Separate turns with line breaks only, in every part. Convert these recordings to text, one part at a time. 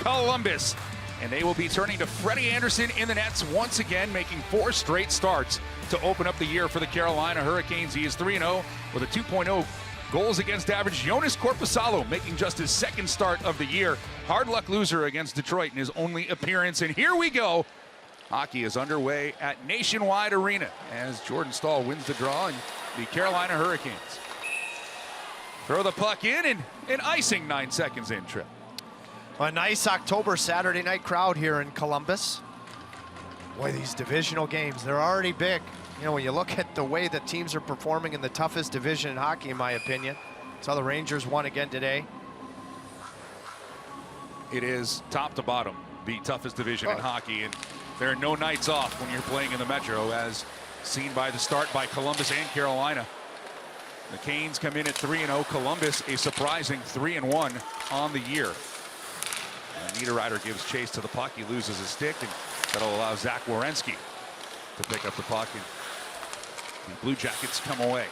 Columbus. And they will be turning to Freddie Anderson in the nets once again, making 4 straight starts to open up the year for the Carolina Hurricanes. He is 3-0 with a 2.0 goals against average. Jonas Korpisalo making just his 2nd start of the year. Hard luck loser against Detroit in his only appearance. And here we go. Hockey is underway at Nationwide Arena as Jordan Staal wins the draw and the Carolina Hurricanes throw the puck in and an icing 9 seconds in, Trip.
A nice October Saturday night crowd here in Columbus. Boy, these divisional games, they're already big. You know, when you look at the way that teams are performing in the toughest division in hockey, in my opinion. Saw the Rangers won again today.
It is top to bottom the toughest division in hockey, and there are no nights off when you're playing in the Metro, as seen by the start by Columbus and Carolina. The Canes come in at 3-0. Columbus a surprising 3-1 on the year. Niederreiter gives chase to the puck. He loses his stick, and that'll allow Zach Werenski to pick up the puck, and the Blue Jackets come away.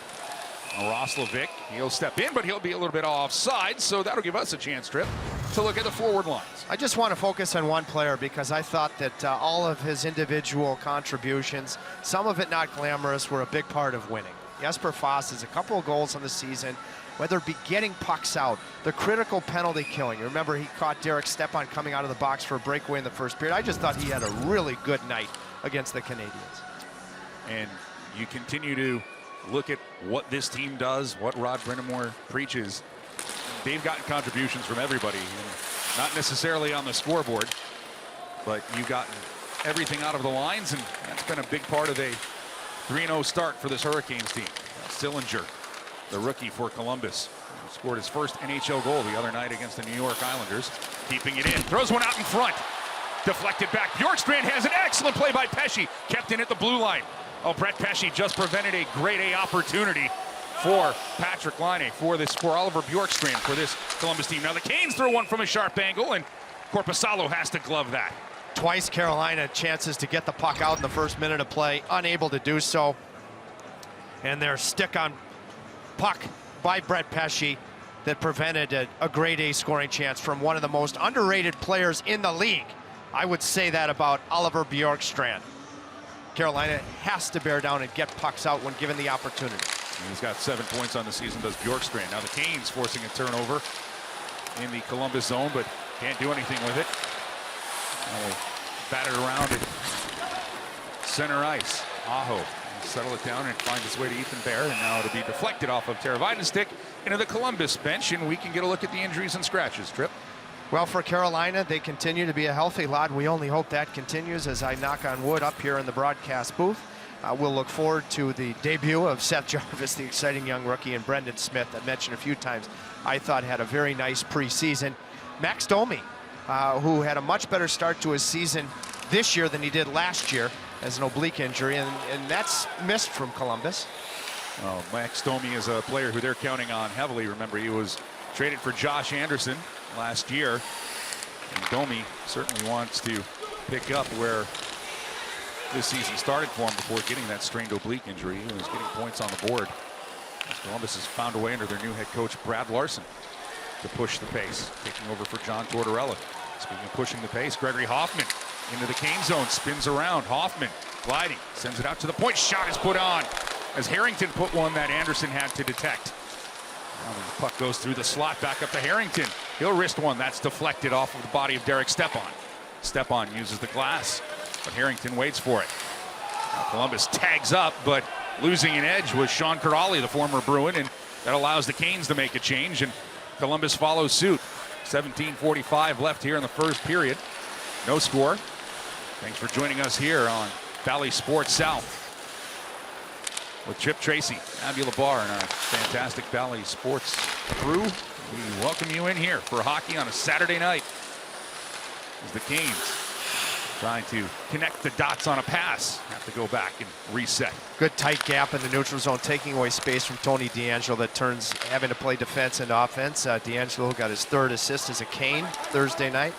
Roslovic, he'll step in, but he'll be a little bit offside, so that'll give us a chance, Trip, to look at the forward lines.
I just want to focus on one player because I thought that all of his individual contributions, some of it not glamorous, were a big part of winning. Jesper Fast has a couple of goals on the season, whether it be getting pucks out, the critical penalty killing. You remember he caught Derek Stepan coming out of the box for a breakaway in the first period. I just thought he had a really good night against the Canadiens.
And you continue to look at what this team does, what Rod Brind'Amour preaches. They've gotten contributions from everybody, not necessarily on the scoreboard, but you've gotten everything out of the lines, and that's been a big part of a 3-0 start for this Hurricanes team. Sillinger, the rookie for Columbus, scored his first NHL goal the other night against the New York Islanders. Keeping it in, throws one out in front. Deflected back. Bjorkstrand has an excellent play by Pesce, kept in at the blue line. Oh, Brett Pesce just prevented a grade A opportunity for Patrick Laine, for Oliver Bjorkstrand, for this Columbus team. Now the Canes throw one from a sharp angle, and Korpisalo has to glove that.
Twice Carolina chances to get the puck out in the first minute of play, unable to do so. And their stick on puck by Brett Pesce that prevented a grade A scoring chance from one of the most underrated players in the league. I would say that about Oliver Bjorkstrand. Carolina has to bear down and get pucks out when given the opportunity.
And he's got 7 points on the season, does Bjorkstrand. Now the Canes forcing a turnover in the Columbus zone, but can't do anything with it. Batted around at center ice. Aho settle it down and find its way to Ethan Bear, and now it'll be deflected off of Teravainen's stick into the Columbus bench, and we can get a look at the injuries and scratches, Trip.
Well, for Carolina, they continue to be a healthy lot. We only hope that continues as I knock on wood up here in the broadcast booth. We'll look forward to the debut of Seth Jarvis, the exciting young rookie, and Brendan Smith, I mentioned a few times, I thought had a very nice preseason. Max Domi, who had a much better start to his season this year than he did last year as an oblique injury, and that's missed from Columbus.
Well, Max Domi is a player who they're counting on heavily. Remember, he was traded for Josh Anderson last year, and Domi certainly wants to pick up where this season started for him before getting that strained oblique injury. He was getting points on the board. Columbus has found a way under their new head coach, Brad Larson, to push the pace, taking over for John Tortorella. Speaking of pushing the pace, Gregory Hoffman into the Cane zone, spins around. Hoffman gliding, sends it out to the point. Shot is put on as Harrington put one that Anderson had to detect. Now the puck goes through the slot, back up to Harrington. He'll wrist one. That's deflected off of the body of Derek Stepan. Stepan uses the glass, but Harrington waits for it. Now Columbus tags up, but losing an edge was Sean Corrali, the former Bruin, and that allows the Canes to make a change, and Columbus follows suit. 17:45 left here in the first period. No score. Thanks for joining us here on Valley Sports South with Chip Tracy, Abby LaBar, and our fantastic Valley Sports crew. We welcome you in here for hockey on a Saturday night as the Canes trying to connect the dots on a pass. Have to go back and reset.
Good tight gap in the neutral zone, taking away space from Tony DeAngelo that turns having to play defense and offense. DeAngelo got his 3rd assist as a Cane Thursday night.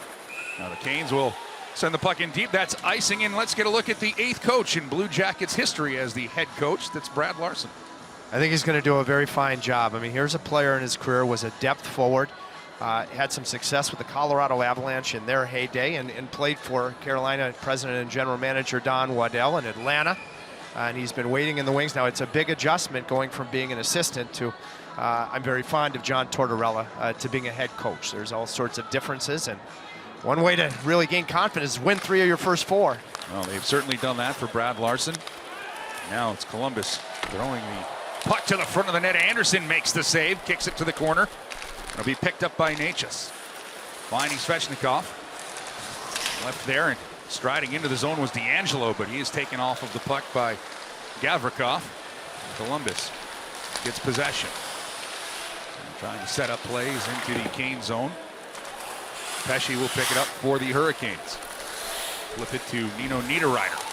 Now the Canes will send the puck in deep. That's icing in. Let's get a look at the 8th coach in Blue Jackets history as the head coach. That's Brad Larson.
I think he's going to do a very fine job. I mean, here's a player in his career, was a depth forward, had some success with the Colorado Avalanche in their heyday, and played for Carolina president and general manager Don Waddell in Atlanta. And he's been waiting in the wings. Now it's a big adjustment going from being an assistant to, I'm very fond of John Tortorella, to being a head coach. There's all sorts of differences, and one way to really gain confidence is win 3 of your first 4.
Well, they've certainly done that for Brad Larson. Now it's Columbus throwing the puck to the front of the net. Anderson makes the save, kicks it to the corner. It'll be picked up by Necas. Finding Svechnikov. Left there, and striding into the zone was DeAngelo, but he is taken off of the puck by Gavrikov. Columbus gets possession. Trying to set up plays into the Kane zone. Pesce will pick it up for the Hurricanes. Flip it to Nino Niederreiter.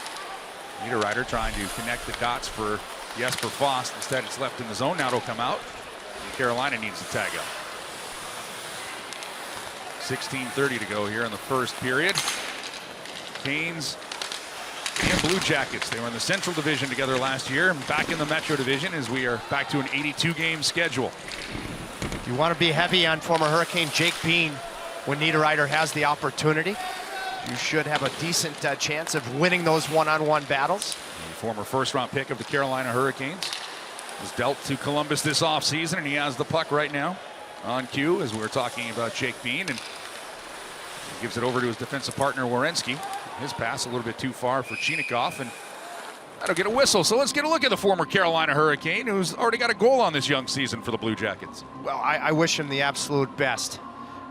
Niederreiter trying to connect the dots for Jesper Fast. Instead, it's left in the zone. Now it'll come out. And Carolina needs to tag up. 16:30 to go here in the first period. Canes and Blue Jackets. They were in the Central Division together last year, and back in the Metro Division as we are back to an 82-game schedule.
You want to be heavy on former Hurricane Jake Bean when Niederreiter has the opportunity. You should have a decent chance of winning those one-on-one battles.
The former first-round pick of the Carolina Hurricanes was dealt to Columbus this offseason, and he has the puck right now on cue as we were talking about Jake Bean, and he gives it over to his defensive partner Werenski. His pass a little bit too far for Chinikov, and that'll get a whistle. So let's get a look at the former Carolina Hurricane, who's already got a goal on this young season for the Blue Jackets.
Well, I wish him the absolute best.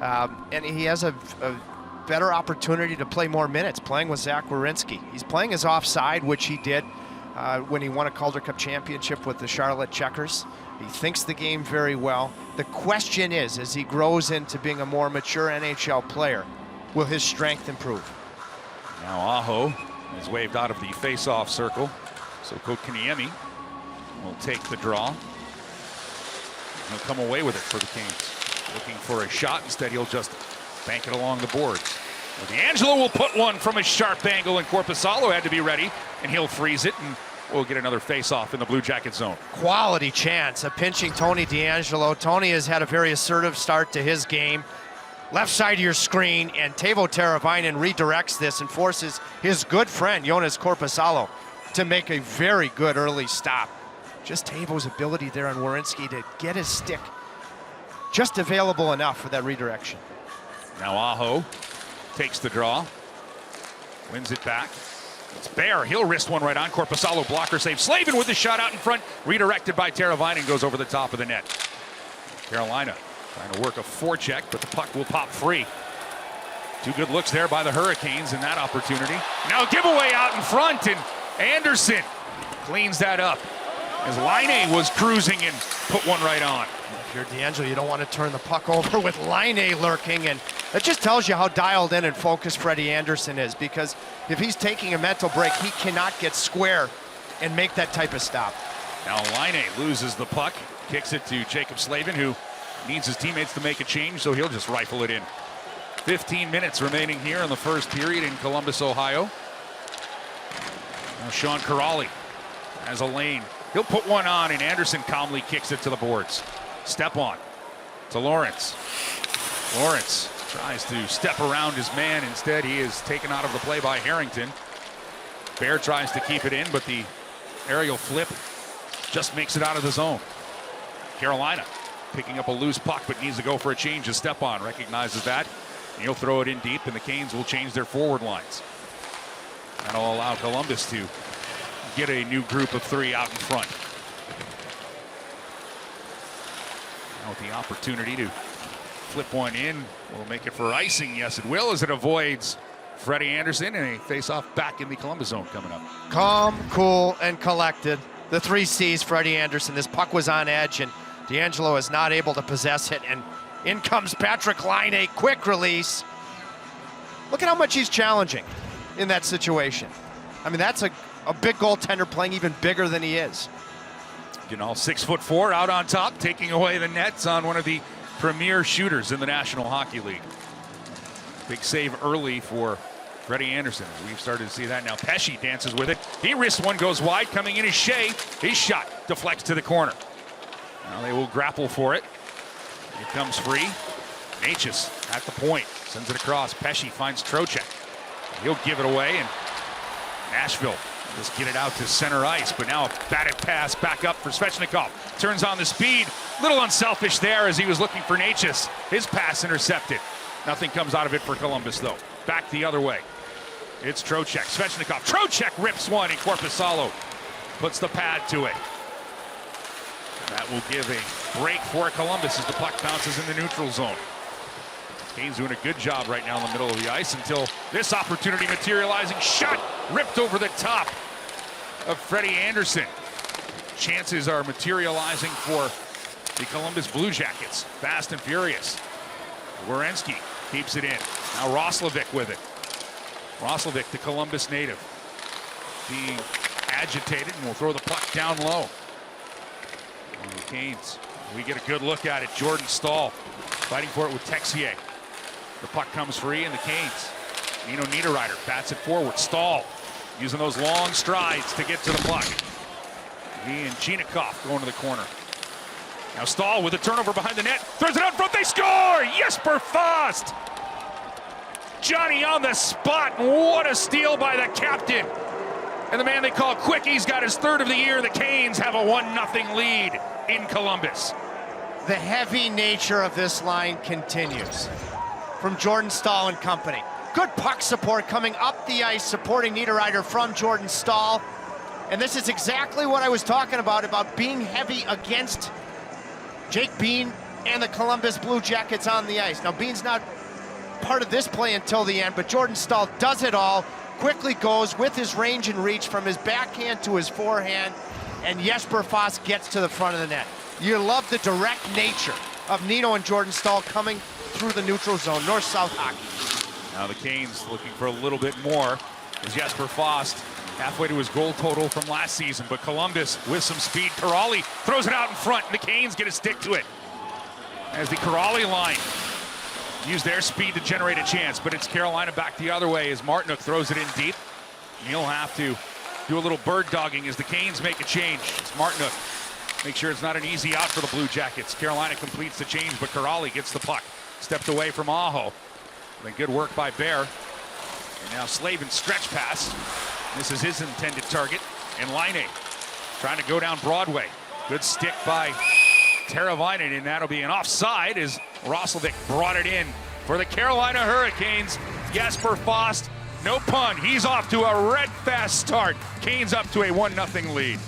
And he has a better opportunity to play more minutes playing with Zach Werenski. He's playing his offside, which he did when he won a Calder Cup championship with the Charlotte Checkers. He thinks the game very well. The question is, as he grows into being a more mature NHL player, will his strength improve?
Now Aho is waved out of the face-off circle. So Kotkaniemi will take the draw. He'll come away with it for the Canes. Looking for a shot. Instead, he'll just bank it along the boards. Well, DeAngelo will put one from a sharp angle, and Korpisalo had to be ready, and he'll freeze it, and we'll get another face-off in the Blue Jacket zone.
Quality chance of pinching Tony DeAngelo. Tony has had a very assertive start to his game. Left side of your screen, and Teuvo Teravainen redirects this and forces his good friend, Jonas Korpisalo, to make a very good early stop. Just Teuvo's ability there on Werenski to get his stick just available enough for that redirection.
Now Aho takes the draw, wins it back. It's Bear, he'll wrist one right on. Korpisalo blocker save. Slavin with the shot out in front, redirected by Teravainen, goes over the top of the net. Carolina trying to work a forecheck, but the puck will pop free. Two good looks there by the Hurricanes in that opportunity. Now a giveaway out in front, and Anderson cleans that up as Laine was cruising and put one right on.
If you're DeAngelo, you don't want to turn the puck over with Laine lurking, and that just tells you how dialed in and focused Freddie Anderson is, because if he's taking a mental break, he cannot get square and make that type of stop.
Now Laine loses the puck, kicks it to Jacob Slavin, who needs his teammates to make a change, so he'll just rifle it in. 15 minutes remaining here in the first period in Columbus, Ohio. Now Sean Corrali has a lane. He'll put one on, and Anderson calmly kicks it to the boards. Step on to Lawrence. Lawrence tries to step around his man. Instead, he is taken out of the play by Harrington. Bear tries to keep it in, but the aerial flip just makes it out of the zone. Carolina picking up a loose puck, but needs to go for a change. As Stepan recognizes that, and he'll throw it in deep, and the Canes will change their forward lines. That'll allow Columbus to get a new group of 3 out in front. Now with the opportunity to flip one in, will make it for icing. Yes, it will, as it avoids Freddie Anderson, and a face-off back in the Columbus zone coming up.
Calm, cool, and collected. The 3 C's, Freddie Anderson. This puck was on edge, and DeAngelo is not able to possess it, and in comes Patrick Laine, quick release. Look at how much he's challenging in that situation. I mean, that's a big goaltender playing even bigger than he is.
You know, 6'4" out on top, taking away the nets on one of the premier shooters in the National Hockey League. Big save early for Freddie Anderson. We've started to see that now. Pesce dances with it. He wrists one, goes wide. Coming in is Shea. His shot deflects to the corner. Now they will grapple for it. It comes free. Natchez at the point, sends it across. Pesce finds Trocheck. He'll give it away, and Nashville just get it out to center ice, but now a batted pass back up for Svechnikov. Turns on the speed. Little unselfish there as he was looking for Natchez. His pass intercepted. Nothing comes out of it for Columbus, though. Back the other way. It's Trocheck. Svechnikov. Trocheck rips one, and Korpisalo puts the pad to it. That will give a break for Columbus as the puck bounces in the neutral zone. Canes doing a good job right now in the middle of the ice until this opportunity materializing. Shot ripped over the top of Freddie Anderson. Chances are materializing for the Columbus Blue Jackets. Fast and furious. Werenski keeps it in. Now Roslovic with it. Roslovic, the Columbus native, being agitated, and will throw the puck down low. And the Canes, we get a good look at it. Jordan Staal fighting for it with Texier. The puck comes free, and the Canes. Nino Niederreiter bats it forward. Staal using those long strides to get to the puck. He and Ginikov going to the corner. Now Staal with a turnover behind the net. Throws it out front. They score! Jesper Fast! Johnny on the spot. What a steal by the captain. And the man they call Quickie's got his third of the year. The Canes have a 1-0 lead in Columbus.
The heavy nature of this line continues from Jordan Staal and company. Good puck support coming up the ice, supporting Niederreiter from Jordan Staal. And this is exactly what I was talking about being heavy against Jake Bean and the Columbus Blue Jackets on the ice. Now, Bean's not part of this play until the end, but Jordan Staal does it all, quickly goes with his range and reach from his backhand to his forehand, and Jesper Fast gets to the front of the net. You love the direct nature of Nino and Jordan Staal coming through the neutral zone, north-south hockey.
Now the Canes looking for a little bit more as Jesper Fast halfway to his goal total from last season, but Columbus with some speed. Corrali throws it out in front, and the Canes get a stick to it. As the Corrali line use their speed to generate a chance, but it's Carolina back the other way as Martinook throws it in deep. And he'll have to do a little bird dogging as the Canes make a change. It's Martinook. Make sure it's not an easy out for the Blue Jackets. Carolina completes the change, but Corrali gets the puck. Stepped away from Aho. Then good work by Bear. And now Slavin stretch pass. This is his intended target. And Laine trying to go down Broadway. Good stick by Teravainen, and that'll be an offside as Roslovic brought it in for the Carolina Hurricanes. Jesper Fast, no pun, he's off to a red fast start. Canes up to a 1-0 lead.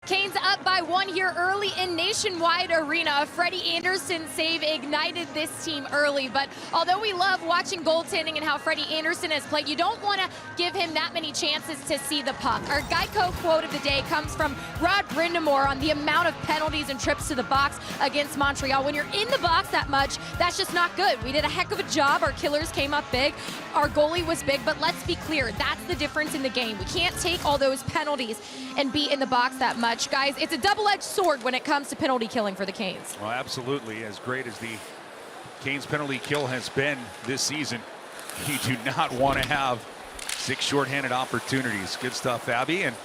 Canes up by 1 here early in Nationwide Arena. A Freddie Anderson save ignited this team early, but although we love watching goaltending and how Freddie Anderson has played, you don't want to give him that many chances to see the puck. Our Geico quote of the day comes from Rod Brindamore on the amount of penalties and trips to the box against Montreal. When you're in the box that much, that's just not good. We did a heck of a job. Our killers came up big. Our goalie was big, but let's be clear, that's the difference in the game. We can't take all those penalties and be in the box that much. Guys, it's a double-edged sword when it comes to penalty killing for the Canes.
Well, absolutely. As great as the Canes penalty kill has been this season, you do not want to have 6 shorthanded opportunities. Good stuff, Abby. And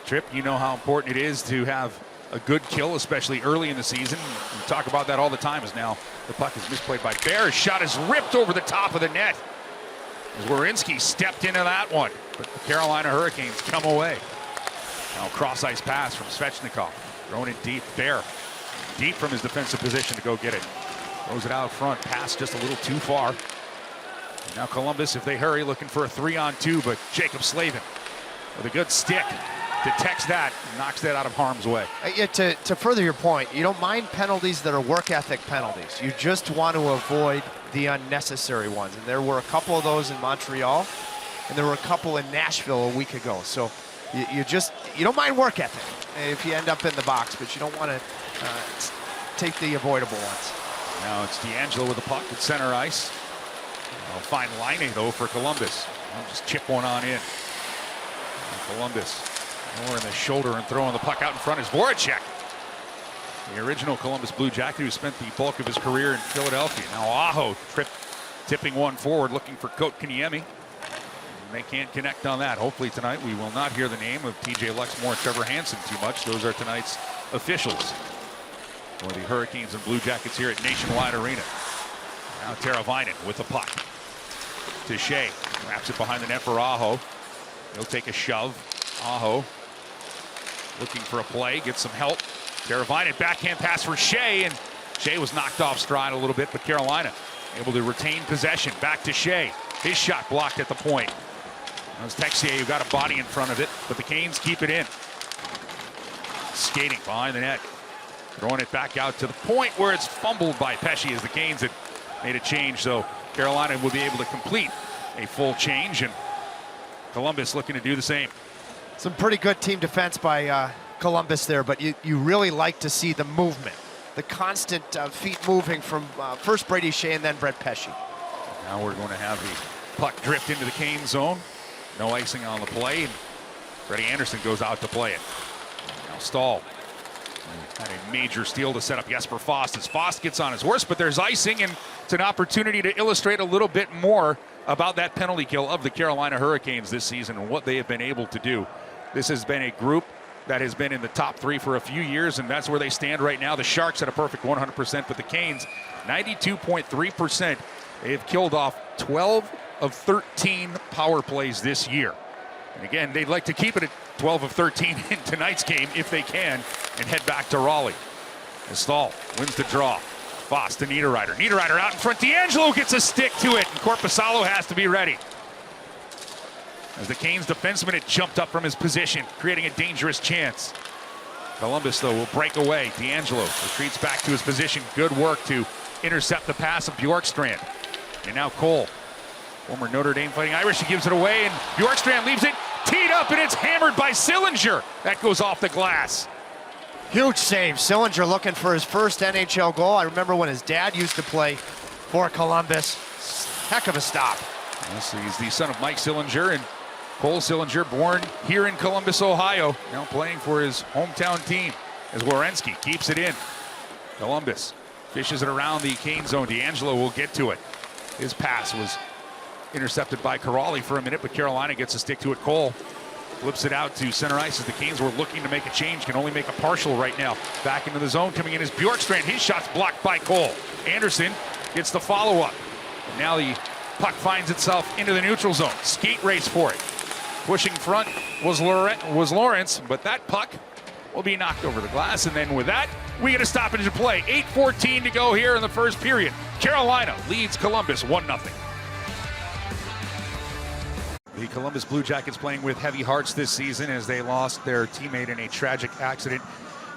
Tripp, you know how important it is to have a good kill, especially early in the season. We talk about that all the time, as now the puck is misplayed by Bear. His shot is ripped over the top of the net as Werenski stepped into that one, but the Carolina Hurricanes come away. Now cross-ice pass from Svechnikov. Thrown it deep. Bear deep from his defensive position to go get it. Throws it out front. Pass just a little too far. And now Columbus, if they hurry, looking for a 3-on-2, but Jacob Slavin with a good stick detects that, knocks that out of harm's way.
To further your point, you don't mind penalties that are work ethic penalties. You just want to avoid the unnecessary ones. And there were a couple of those in Montreal, and there were a couple in Nashville a week ago. So you don't mind work ethic if you end up in the box, but you don't want to take the avoidable ones.
Now it's D'Angelo with the puck at center ice. I'll find Laine though for Columbus. I'll just chip one on in. And Columbus more in the shoulder and throwing the puck out in front is Voracek. The original Columbus Blue Jacket who spent the bulk of his career in Philadelphia. Now Aho tipping one forward looking for Kotkaniemi. They can't connect on that. Hopefully tonight we will not hear the name of TJ Luxmore and Trevor Hansen too much. Those are tonight's officials for the Hurricanes and Blue Jackets here at Nationwide Arena. Now Teravainen with the puck to Shea. Wraps it behind the net for Aho. He'll take a shove. Aho looking for a play, gets some help. Teravainen backhand pass for Shea, and Shea was knocked off stride a little bit, but Carolina able to retain possession. Back to Shea. His shot blocked at the point. That was Texier who got a body in front of it, but the Canes keep it in. Skating behind the net. Throwing it back out to the point where it's fumbled by Pesce as the Canes had made a change. So Carolina will be able to complete a full change, and Columbus looking to do the same.
Some pretty good team defense by Columbus there, but you really like to see the movement. The constant feet moving from first Brady Shea and then Brett Pesce.
Now we're going to have the puck drift into the Canes zone. No icing on the play, and Freddie Anderson goes out to play it. Now Stahl had a major steal to set up Jesper Fast as Fast gets on his horse, but there's icing, and it's an opportunity to illustrate a little bit more about that penalty kill of the Carolina Hurricanes this season and what they have been able to do. This has been a group that has been in the top three for a few years, and that's where they stand right now. The Sharks at a perfect 100%, but the Canes 92.3%. They've killed off 12 of 13 power plays this year. And again, they'd like to keep it at 12 of 13 in tonight's game if they can and head back to Raleigh. And Stahl wins the draw. Foss to Niederreiter. Niederreiter out in front. D'Angelo gets a stick to it, and Korpisalo has to be ready. As the Canes defenseman had jumped up from his position, creating a dangerous chance. Columbus, though, will break away. D'Angelo retreats back to his position. Good work to intercept the pass of Bjorkstrand. And now Cole, former Notre Dame Fighting Irish, he gives it away, and Bjorkstrand leaves it teed up, and it's hammered by Sillinger. That goes off the glass.
Huge save. Sillinger looking for his first NHL goal. I remember when his dad used to play for Columbus. Heck of a stop.
Yes, he's the son of Mike Sillinger, and Cole Sillinger, born here in Columbus, Ohio, now playing for his hometown team as Werenski keeps it in. Columbus fishes it around the Cane zone. D'Angelo will get to it. His pass was intercepted by Corrali for a minute, but Carolina gets a stick to it. Cole flips it out to center ice as the Canes were looking to make a change, can only make a partial right now. Back into the zone, coming in is Bjorkstrand. His shot's blocked by Cole. Anderson gets the follow-up. Now the puck finds itself into the neutral zone. Skate race for it. Pushing front was Lawrence, but that puck will be knocked over the glass. And then with that, we get a stoppage of play. 8:14 to go here in the first period. Carolina leads Columbus 1-0. The Columbus Blue Jackets playing with heavy hearts this season as they lost their teammate in a tragic accident.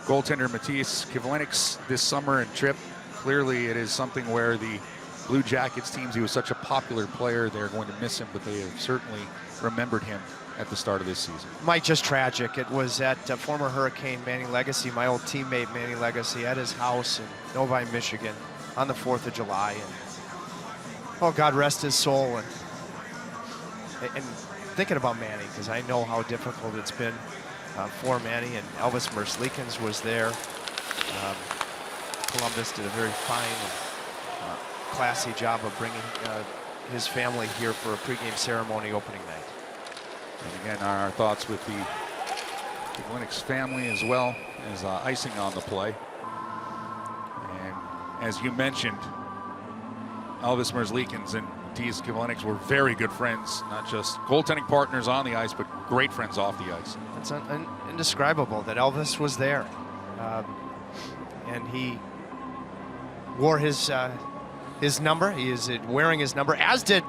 Goaltender Matthias Kivlenieks this summer and trip. Clearly it is something where the Blue Jackets teams, he was such a popular player, they're going to miss him, but they have certainly remembered him at the start of this season.
Mike, just tragic. It was at former Hurricane Manny Legacy, my old teammate Manny Legacy, at his house in Novi, Michigan on the 4th of July. And oh, God rest his soul. And thinking about Manny, because I know how difficult it's been for Manny, and Elvis Merzlikins was there. Columbus did a very fine and classy job of bringing his family here for a pregame ceremony opening night.
And again, our thoughts with the Kivlenieks family as well as icing on the play. And as you mentioned, Elvis Merzlikins and Matthias Kivlenieks were very good friends, not just goaltending partners on the ice, but great friends off the ice.
It's indescribable that Elvis was there. And he wore his number. He is wearing his number, as did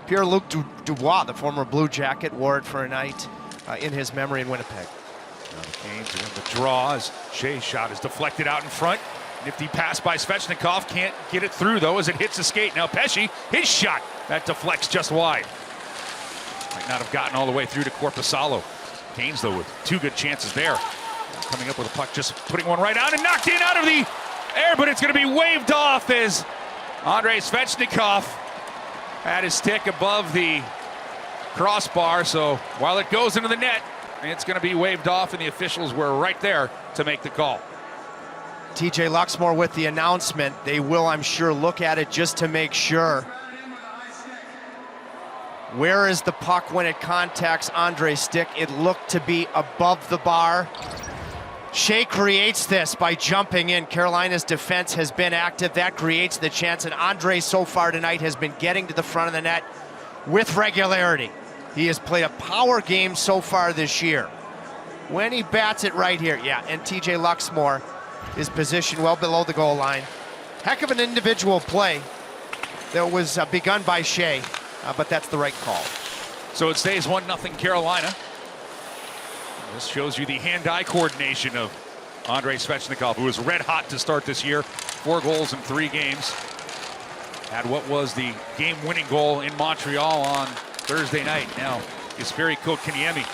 Pierre-Luc Dubois, the former Blue Jacket, wore it for a night in his memory in Winnipeg.
Now the Canes are in the draw as Shea's shot is deflected out in front. Nifty pass by Svechnikov, can't get it through though as it hits the skate. Now Pesce, his shot, that deflects just wide. Might not have gotten all the way through to Korpisalo. Canes though with two good chances there. Coming up with a puck, just putting one right on and knocked in out of the air, but it's going to be waved off as Andrei Svechnikov had his stick above the crossbar. So while it goes into the net, it's going to be waved off, and the officials were right there to make the call.
TJ Luxmore with the announcement. They will, I'm sure, look at it just to make sure. Where is the puck when it contacts Andre's stick? It looked to be above the bar. Shea creates this by jumping in. Carolina's defense has been active. That creates the chance, and Andre so far tonight has been getting to the front of the net with regularity. He has played a power game so far this year. When he bats it right here, yeah, and TJ Luxmore is positioned well below the goal line. Heck of an individual play that was begun by Shea, but that's the right call.
So it stays 1-0 Carolina. This shows you the hand-eye coordination of Andrei Svechnikov, who was red hot to start this year. 4 goals in 3 games. Had what was the game-winning goal in Montreal on Thursday night. Now, Kasperi Kotkaniemi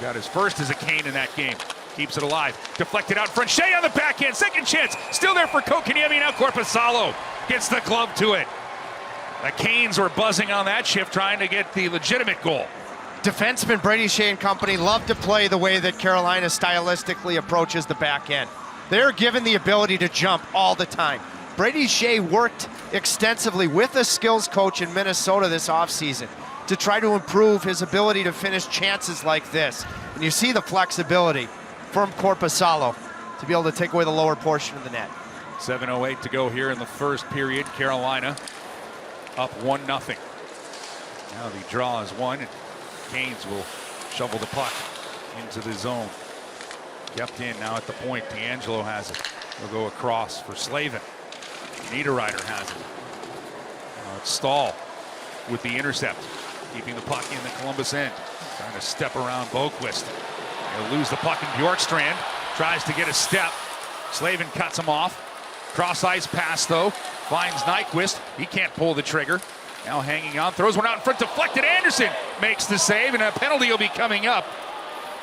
got his first as a Cane in that game. Keeps it alive. Deflected out front. Shea on the backhand. Second chance. Still there for Kotkaniemi. Now Korpisalo gets the glove to it. The Canes were buzzing on that shift, trying to get the legitimate goal.
Defenseman Brady Shea and company love to play the way that Carolina stylistically approaches the back end. They're given the ability to jump all the time. Brady Shea worked extensively with a skills coach in Minnesota this offseason to try to improve his ability to finish chances like this. And you see the flexibility from Korpisalo to be able to take away the lower portion of the net.
7:08 to go here in the first period. Carolina up 1-0. Now the draw is won. Canes will shovel the puck into the zone. Kept in now at the point. D'Angelo has it. He'll go across for Slavin. Niederreiter has it. Now it's Stahl with the intercept. Keeping the puck in the Columbus end. Trying to step around Boquist. He'll lose the puck in Bjorkstrand. Tries to get a step. Slavin cuts him off. Cross ice pass though. Finds Nyquist. He can't pull the trigger. Now hanging on, throws one out in front, deflected. Anderson makes the save, and a penalty will be coming up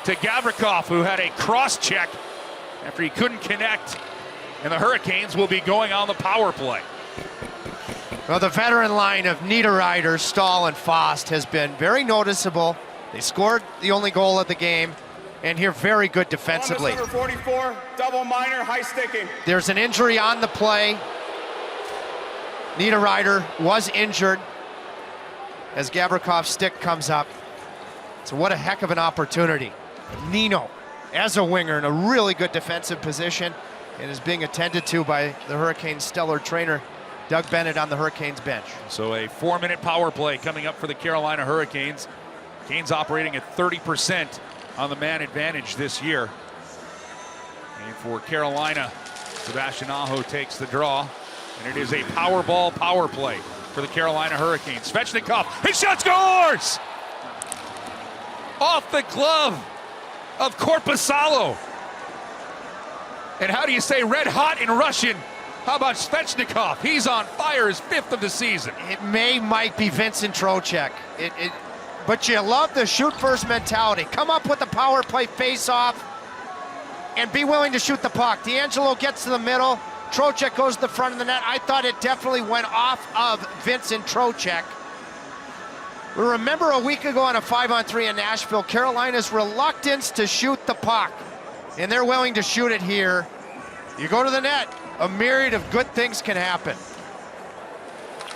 to Gavrikov, who had a cross check after he couldn't connect. And the Hurricanes will be going on the power play.
Well, the veteran line of Niederreiter, Stahl, and Fost has been very noticeable. They scored the only goal of the game, and here very good defensively.
Number 44, double minor, high sticking.
There's an injury on the play. Niederreiter was injured as Gavrikov's stick comes up. So what a heck of an opportunity. Nino, as a winger, in a really good defensive position, and is being attended to by the Hurricanes' stellar trainer, Doug Bennett, on the Hurricanes bench.
So a 4-minute power play coming up for the Carolina Hurricanes. Canes operating at 30% on the man advantage this year. And for Carolina, Sebastian Aho takes the draw. And it is a Powerball power play for the Carolina Hurricanes. Svechnikov, his shot scores! Off the glove of Korpisalo. And how do you say red hot in Russian? How about Svechnikov? He's on fire, his 5th of the season.
It might be Vincent Trocheck. But you love the shoot first mentality. Come up with the power play face off and be willing to shoot the puck. D'Angelo gets to the middle. Trocheck goes to the front of the net. I thought it definitely went off of Vincent Trocheck. We remember a week ago on a 5-on-3 in Nashville, Carolina's reluctance to shoot the puck. And they're willing to shoot it here. You go to the net, a myriad of good things can happen.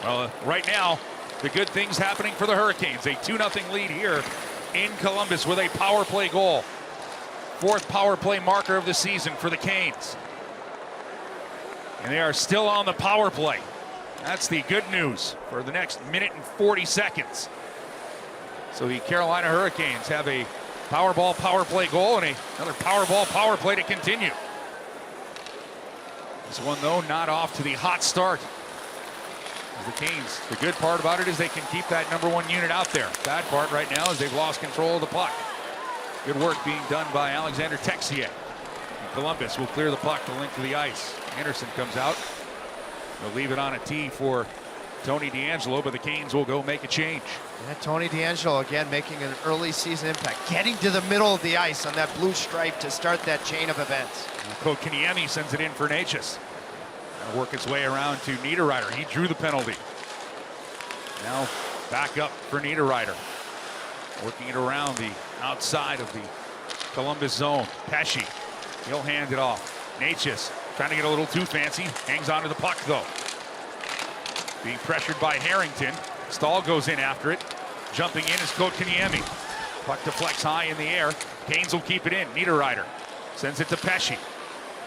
Well, right now, the good things happening for the Hurricanes. A 2-0 lead here in Columbus with a power play goal. 4th power play marker of the season for the Canes. And they are still on the power play. That's the good news for the next minute and 40 seconds. So the Carolina Hurricanes have a Powerball power play goal and another Powerball power play to continue. This one, though, not off to the hot start. The Canes, the good part about it is they can keep that #1 unit out there. Bad part right now is they've lost control of the puck. Good work being done by Alexander Texier. Columbus will clear the puck to link to the ice. Anderson comes out. They'll leave it on a tee for Tony DeAngelo, but the Canes will go make a change.
Yeah, Tony DeAngelo again making an early season impact, getting to the middle of the ice on that blue stripe to start that chain of events.
Kotkaniemi sends it in for Necas. Gonna work its way around to Niederreiter. He drew the penalty. Now back up for Niederreiter. Working it around the outside of the Columbus zone. Pesce. He'll hand it off. Necas trying to get a little too fancy. Hangs onto the puck though. Being pressured by Harrington. Stahl goes in after it. Jumping in is Kotkaniemi. Puck deflects high in the air. Canes will keep it in. Niederreiter Sends it to Pesci.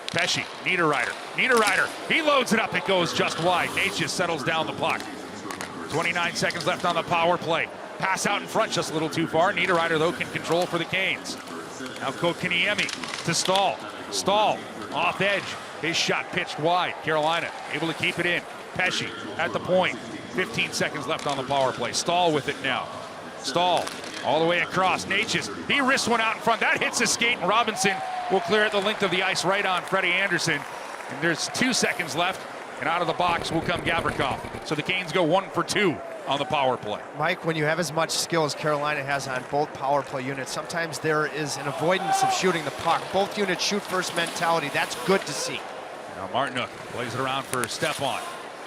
Pesci, Niederreiter. Niederreiter, he loads it up. It goes just wide. Nate just settles down the puck. 29 seconds left on the power play. Pass out in front, just a little too far. Niederreiter, though, can control for the Canes. Now Kotkaniemi to Stahl. Stahl off edge. His shot pitched wide. Carolina able to keep it in. Pesci at the point. 15 seconds left on the power play. Stahl with it now. Stahl all the way across. Natchez, he wrists one out in front. That hits a skate, and Robinson will clear it the length of the ice right on Freddie Anderson. And there's 2 seconds left, and out of the box will come Gavrikov. So the Canes go 1 for 2 on the power play.
Mike, when you have as much skill as Carolina has on both power play units, sometimes there is an avoidance of shooting the puck. Both units shoot first mentality. That's good to see.
Now Martinook plays it around for Stepan.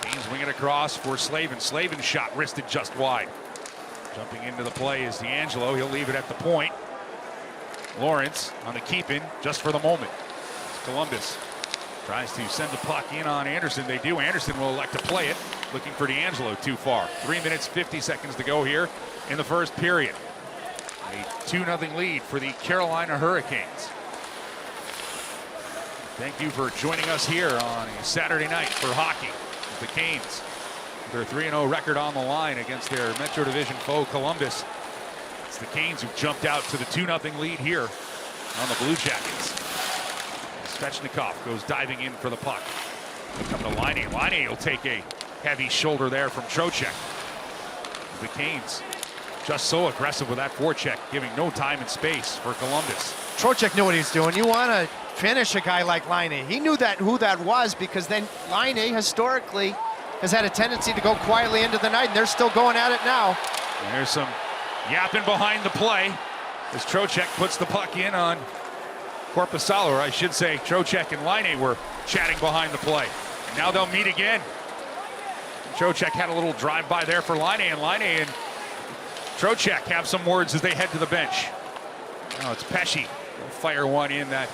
Canes wing it across for Slavin. Slavin's shot wristed just wide. Jumping into the play is D'Angelo. He'll leave it at the point. Lawrence on the keep-in just for the moment. Columbus tries to send the puck in on Anderson. They do. Anderson will elect to play it. Looking for D'Angelo too far. 3 minutes, 50 seconds to go here in the first period. A 2-0 lead for the Carolina Hurricanes. Thank you for joining us here on a Saturday night for hockey. The Canes, their 3-0 record on the line against their Metro Division foe, Columbus. It's the Canes who jumped out to the 2-0 lead here on the Blue Jackets. Svechnikov goes diving in for the puck. Up to Laine. Laine will take a heavy shoulder there from Trocheck. The Canes just so aggressive with that forecheck, giving no time and space for Columbus.
Trocheck knew what he's doing. You want to finish a guy like Laine. He knew who that was, because then Laine historically has had a tendency to go quietly into the night, and they're still going at it now.
And there's some yapping behind the play as Trocheck puts the puck in on Korpisalo, or I should say Trocheck and Laine were chatting behind the play. And now they'll meet again. Trocheck had a little drive-by there for Laine, and Laine and Trocheck have some words as they head to the bench. Now it's Pesci. He'll fire one in that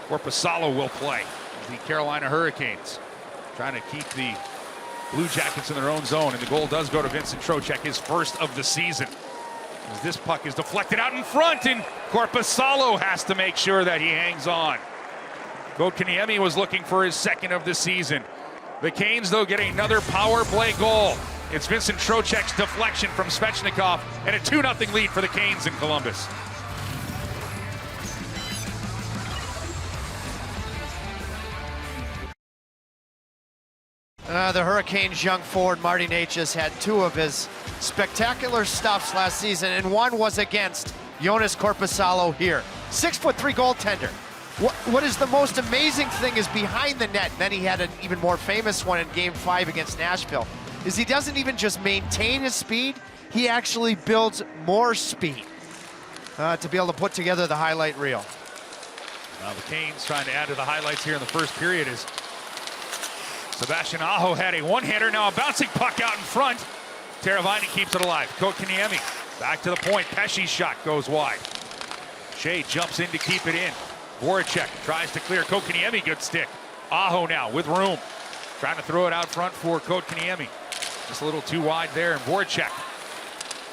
Korpisalo will play. The Carolina Hurricanes trying to keep the Blue Jackets in their own zone, and the goal does go to Vincent Trocheck, his first of the season. As this puck is deflected out in front, and Korpisalo has to make sure that he hangs on. Kotkaniemi was looking for his second of the season. The Canes, though, get another power play goal. It's Vincent Trocheck's deflection from Svechnikov, and a 2-0 lead for the Canes in Columbus.
The Hurricanes' young forward, Marty Natchez, had 2 of his spectacular stuffs last season, and one was against Jonas Korpisalo here. 6'3" goaltender. What is the most amazing thing is behind the net, and then he had an even more famous one in Game 5 against Nashville, is he doesn't even just maintain his speed, he actually builds more speed to be able to put together the highlight reel.
Now the Canes trying to add to the highlights here in the first period is Sebastian Aho had a one-hander, now a bouncing puck out in front. Teravainen keeps it alive. Kotkaniemi back to the point. Pesci's shot goes wide. Shea jumps in to keep it in. Voracek tries to clear. Kotkaniemi, good stick. Aho now with room. Trying to throw it out front for Kotkaniemi. Just a little too wide there, and Voracek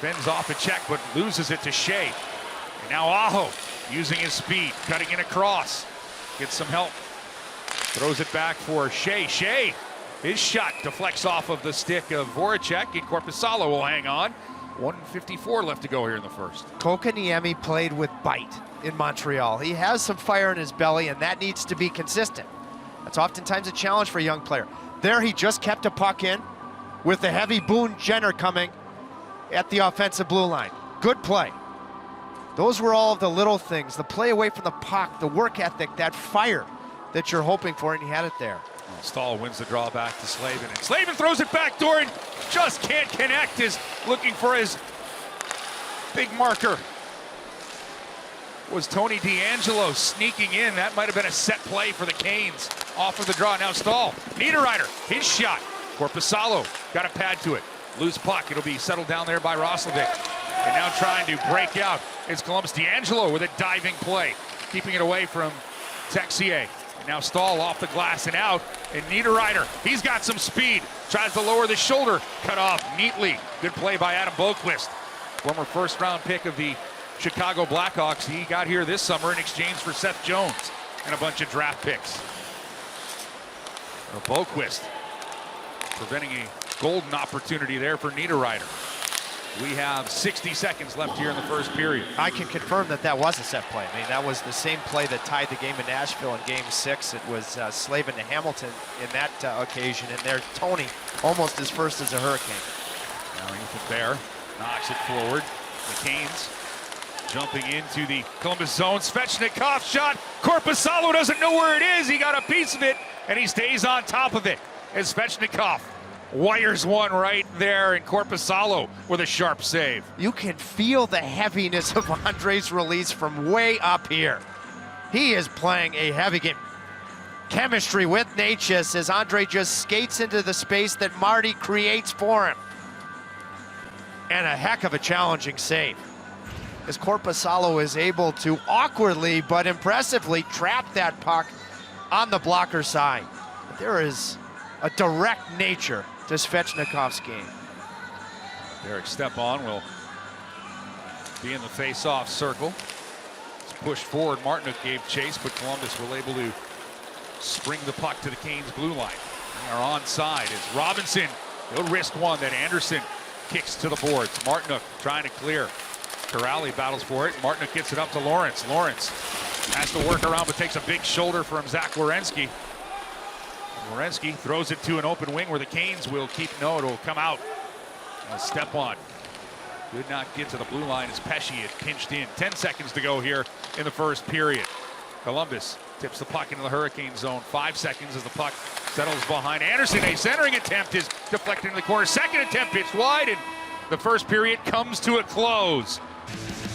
fends off a check but loses it to Shea. And now Aho using his speed, cutting in across. Gets some help. Throws it back for Shea. Shea, his shot deflects off of the stick of Voracek, and Korpisalo will hang on. 1:54 left to go here in the first.
Kotkaniemi played with bite in Montreal. He has some fire in his belly, and that needs to be consistent. That's oftentimes a challenge for a young player. There he just kept a puck in with the heavy Boone Jenner coming at the offensive blue line. Good play. Those were all of the little things, the play away from the puck, the work ethic, that fire that you're hoping for, and he had it there.
Well, Stahl wins the draw back to Slavin, and Slavin throws it back door and just can't connect. Is looking for his big marker. Was Tony D'Angelo sneaking in? That might have been a set play for the Canes off of the draw. Now Stahl, Niederreiter, his shot. Korpisalo got a pad to it. Loose puck, it'll be settled down there by Roslovic. And now trying to break out is Columbus. D'Angelo with a diving play, keeping it away from Texier. And now Stahl off the glass and out, and Niederreiter, he's got some speed. Tries to lower the shoulder, cut off neatly. Good play by Adam Boqvist, former first-round pick of the Chicago Blackhawks. He got here this summer in exchange for Seth Jones and a bunch of draft picks. Boquist preventing a golden opportunity there for Niederreiter. We have 60 seconds left here in the first period.
I can confirm that that was a set play. I mean, that was the same play that tied the game in Nashville in Game 6. It was Slavin to Hamilton in that occasion, and there Tony almost as first as a Hurricane.
Now Ethan Bear knocks it forward. The Canes jumping into the Columbus zone. Svechnikov shot. Korpisalo doesn't know where it is. He got a piece of it, and he stays on top of it. As Svechnikov wires one right there, and Korpisalo with a sharp save.
You can feel the heaviness of Andre's release from way up here. He is playing a heavy game. Chemistry with Natchez as Andre just skates into the space that Marty creates for him. And a heck of a challenging save, as Korpisalo is able to awkwardly but impressively trap that puck on the blocker side. But there is a direct nature to Svechnikov's game.
Derek Stepan will be in the face-off circle. It's pushed forward. Martinook gave chase, but Columbus will able to spring the puck to the Canes blue line. They are onside as Robinson, he'll risk one that Anderson kicks to the boards. Martinook trying to clear. Corrali battles for it. Martinook gets it up to Lawrence. Lawrence has to work around, but takes a big shoulder from Zach Werenski. Werenski throws it to an open wing where the Canes will keep. No, it'll come out. Step on. Could not get to the blue line as Pesce had pinched in. 10 seconds to go here in the first period. Columbus tips the puck into the Hurricane zone. 5 seconds as the puck settles behind Anderson. A centering attempt is deflected in the corner. Second attempt pitched wide, and the first period comes to a close.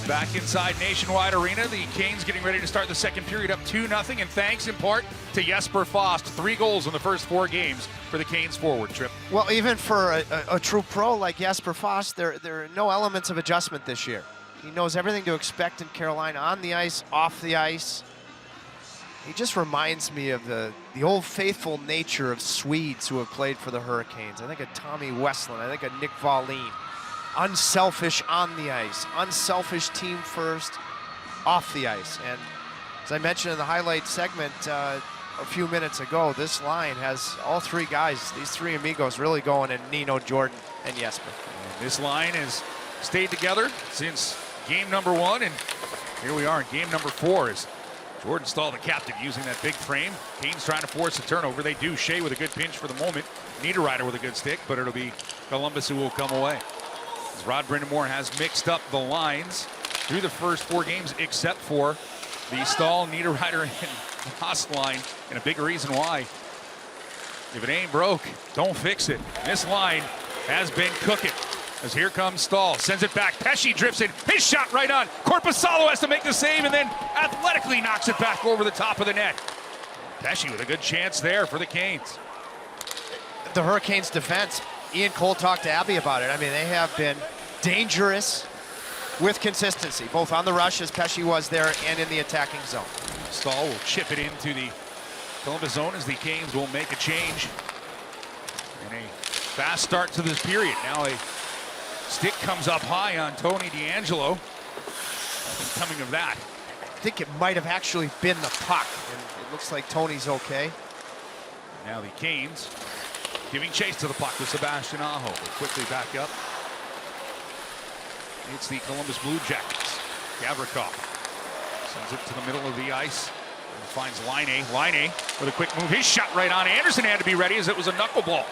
Back inside Nationwide Arena, the Canes getting ready to start the second period up 2-0, and thanks in part to Jesper Fast. 3 goals in the first 4 games for the Canes forward trip.
Well, even for a true pro like Jesper Fast, there are no elements of adjustment this year. He knows everything to expect in Carolina, on the ice, off the ice. He just reminds me of the old faithful nature of Swedes who have played for the Hurricanes. I think of Tommy Westland, I think of Nick Wallin. Unselfish on the ice, unselfish team first, off the ice. And as I mentioned in the highlight segment a few minutes ago, this line has all 3 guys, these 3 amigos really going in Nino, Jordan, and Jesper.
And this line has stayed together since game number 1, and here we are in game number 4 as Jordan Stahl, the captain, using that big frame. Canes trying to force a turnover. They do. Shea with a good pinch for the moment. Niederreiter with a good stick, but it'll be Columbus who will come away. As Rod Brindamore has mixed up the lines through the first 4 games, except for the Stahl, Niederreiter, and Haas line, and a big reason why. If it ain't broke, don't fix it. This line has been cooking. As here comes Stahl, sends it back. Pesce drifts it. His shot right on. Korpisalo has to make the save and then athletically knocks it back over the top of the net. Pesce with a good chance there for the Canes.
The Hurricanes defense, Ian Cole talked to Abby about it. I mean, they have been dangerous with consistency, both on the rush as Pesce was there and in the attacking zone.
Stahl will chip it into the Columbus zone as the Canes will make a change. And a fast start to this period. Now a stick comes up high on Tony DeAngelo. Nothing coming of that.
I think it might have actually been the puck, and it looks like Tony's okay.
Now the Canes giving chase to the puck with Sebastian Aho. Will quickly back up. It's the Columbus Blue Jackets. Gavrikov sends it to the middle of the ice and finds Laine. Laine with a quick move. His shot right on. Anderson had to be ready as it was a knuckleball.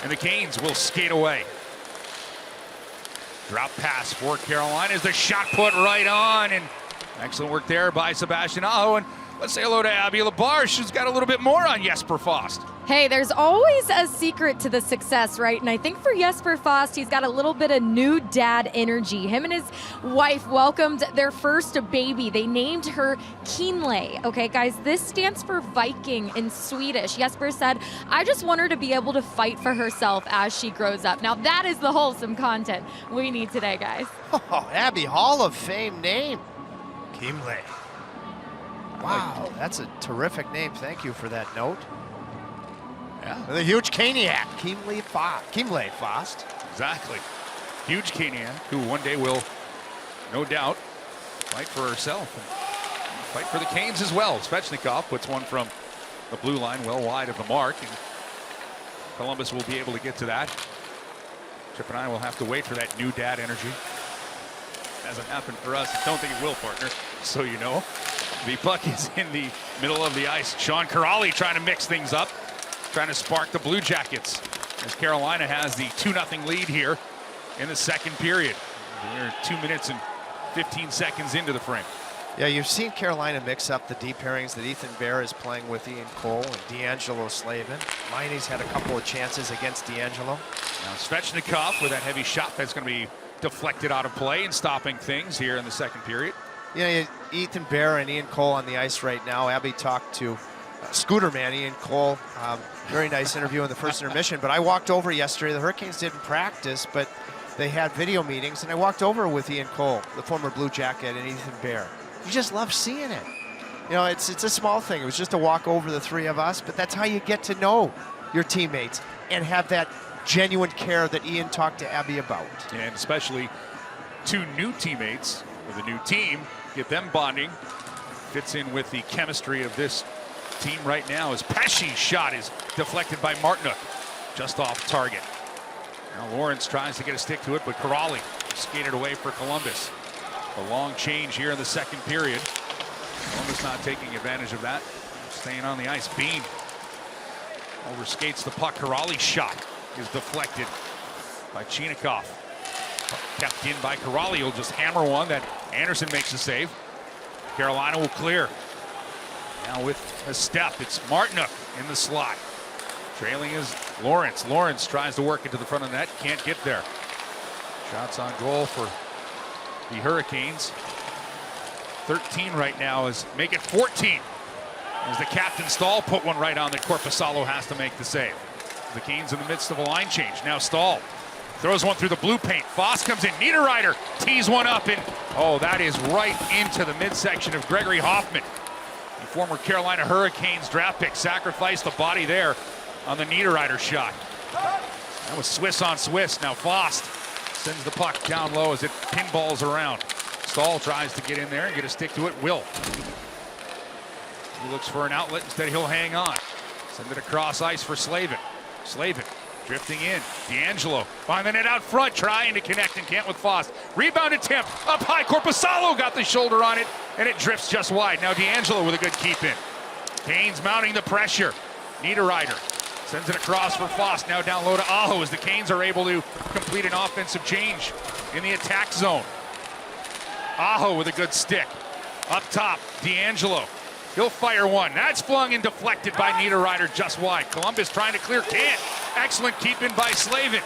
And the Canes will skate away. Drop pass for Carolina as the shot put right on, and excellent work there by Sebastian Aho. And let's say hello to Abby Labarche, who's got a little bit more on Jesper Fast.
Hey, there's always a secret to the success, right? And I think for Jesper Fast, he's got a little bit of new dad energy. Him and his wife welcomed their first baby. They named her Kinley. Okay, guys, this stands for Viking in Swedish. Jesper said, I just want her to be able to fight for herself as she grows up. Now, that is the wholesome content we need today, guys.
Oh, Abby, Hall of Fame name. Kinley. Wow, that's a terrific name. Thank you for that note.
Yeah.
The huge Caniac, Kinley Fast.
Exactly. Huge Caniac, who one day will, no doubt, fight for herself. And fight for the Canes as well. Svechnikov puts one from the blue line well wide of the mark. And Columbus will be able to get to that. Chip and I will have to wait for that new dad energy. Hasn't happened for us. Don't think it will, partner. So you know. The puck is in the middle of the ice. Sean Kuraly trying to mix things up. Trying to spark the Blue Jackets. As Carolina has the 2-0 lead here in the second period. We're 2 minutes and 15 seconds into the frame.
Yeah, you've seen Carolina mix up the deep pairings that Ethan Bear is playing with Ian Cole and D'Angelo Slavin. Liney's had a couple of chances against D'Angelo.
Now Svechnikov with that heavy shot that's going to be deflected out of play and stopping things here in the second period.
Yeah, Ethan Bear and Ian Cole on the ice right now. Abby talked to Scooter Man, Ian Cole. Very nice interview in the first intermission. But I walked over yesterday. The Hurricanes didn't practice, but they had video meetings, and I walked over with Ian Cole, the former Blue Jacket, and Ethan Bear. You just love seeing it. You know, it's a small thing. It was just a walk over, the three of us, but that's how you get to know your teammates and have that genuine care that Ian talked to Abby about.
And especially two new teammates with a new team, get them bonding. Fits in with the chemistry of this team right now as Pesci's shot is deflected by Martinook, just off target. Now Lawrence tries to get a stick to it, but Kuraly skated away for Columbus. A long change here in the second period. Columbus not taking advantage of that. Staying on the ice. Bean overskates the puck. Kuraly's shot is deflected by Chinakhov. Kept in by Kuraly. He'll just hammer one that Anderson makes a save. Carolina will clear. Now with a step, it's Martinook in the slot. Trailing is Lawrence. Lawrence tries to work into the front of the net. Can't get there. Shots on goal for the Hurricanes. 13 right now is make it 14. As the captain Stahl put one right on that Korpisalo has to make the save. The Canes in the midst of a line change. Now Stahl throws one through the blue paint. Foss comes in. Niederreiter tees one up, and oh, that is right into the midsection of Gregory Hoffman. The former Carolina Hurricanes draft pick sacrificed the body there on the Niederreiter shot. That was Swiss on Swiss. Now Foss sends the puck down low as it pinballs around. Stahl tries to get in there and get a stick to it. Will. He looks for an outlet. Instead, he'll hang on. Send it across ice for Slavin. Slavin drifting in. D'Angelo find the net out front, trying to connect and can't with Foss. Rebound attempt up high. Korpisalo got the shoulder on it, and it drifts just wide. Now D'Angelo with a good keep in. Canes mounting the pressure. Niederreiter sends it across for Foss. Now down low to Aho as the Canes are able to complete an offensive change in the attack zone. Aho with a good stick. Up top, D'Angelo. He'll fire one. That's flung and deflected by Niederreiter just wide. Columbus trying to clear, can't. Excellent keep in by Slavin.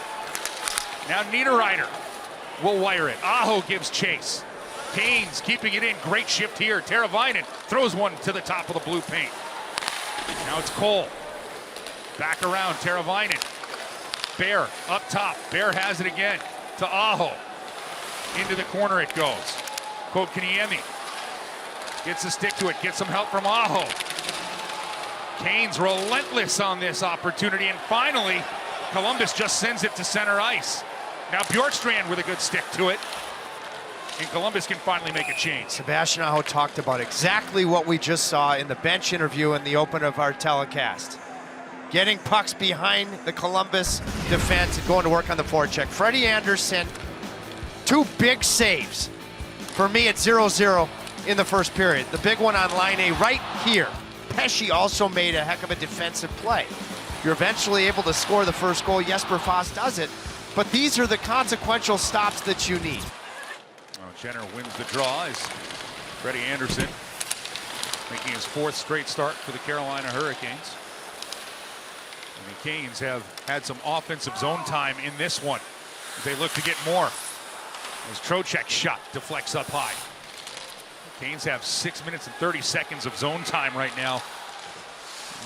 Now Niederreiter will wire it. Aho gives chase. Canes keeping it in. Great shift here. Teravainen throws one to the top of the blue paint. Now it's Cole. Back around, Teravainen. Bear up top. Bear has it again to Aho. Into the corner it goes. Kotkaniemi gets a stick to it, gets some help from Aho. Canes relentless on this opportunity, and finally, Columbus just sends it to center ice. Now Bjorkstrand with a good stick to it, and Columbus can finally make a change.
Sebastian Aho talked about exactly what we just saw in the bench interview in the open of our telecast. Getting pucks behind the Columbus defense and going to work on the forecheck. Freddie Anderson, two big saves. For me, it's 0-0 in the first period. The big one on line A right here. Pesci also made a heck of a defensive play. You're eventually able to score the first goal. Jesper Foss does it, but these are the consequential stops that you need.
Jenner wins the draw as Freddie Anderson making his fourth straight start for the Carolina Hurricanes. And the Canes have had some offensive zone time in this one. They look to get more. As Trocheck's shot deflects up high. The Canes have 6 minutes and 30 seconds of zone time right now.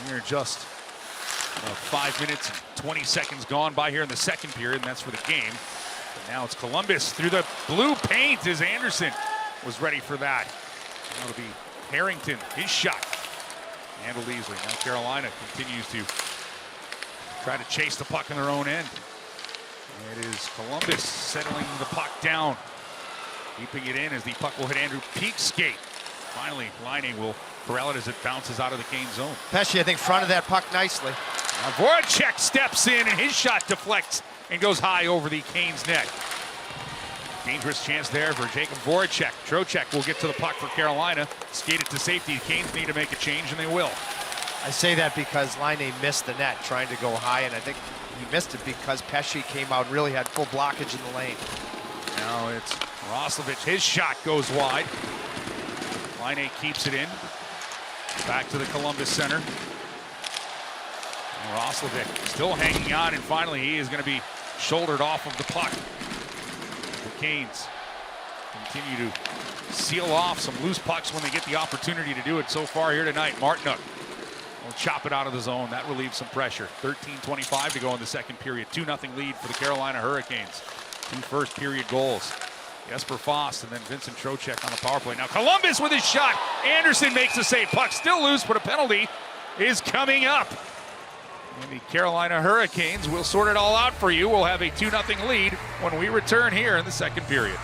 We're just 5 minutes and 20 seconds gone by here in the second period, and that's for the game. But now it's Columbus through the blue paint as Anderson was ready for that. Now it'll be Harrington, his shot. Handled easily. Now Carolina continues to try to chase the puck in their own end. It is Columbus settling the puck down Keeping it in as the puck will hit Andrew Peak's skate. Finally, Laine will corral it as it bounces out of the Canes zone.
Pesce, I think, fronted that puck nicely.
Now Voracek steps in and his shot deflects and goes high over the Canes net. Dangerous chance there for Jacob Voracek. Trocheck will get to the puck for Carolina. Skate it to safety. The Canes need to make a change, and they will.
I say that because Laine missed the net trying to go high, and I think he missed it because Pesce came out and really had full blockage in the lane.
Now it's Roslovic. His shot goes wide. Laine keeps it in. Back to the Columbus center. And Roslovic still hanging on, and finally he is going to be shouldered off of the puck. The Canes continue to seal off some loose pucks when they get the opportunity to do it so far here tonight. Martinook will chop it out of the zone. That relieves some pressure. 13:25 to go in the second period. 2-0 lead for the Carolina Hurricanes. 2 first period goals. Jesper Fast and then Vincent Trocheck on the power play. Now Columbus with his shot. Anderson makes the save. Puck still loose, but a penalty is coming up. And the Carolina Hurricanes will sort it all out for you. We'll have a 2-0 lead when we return here in the second period.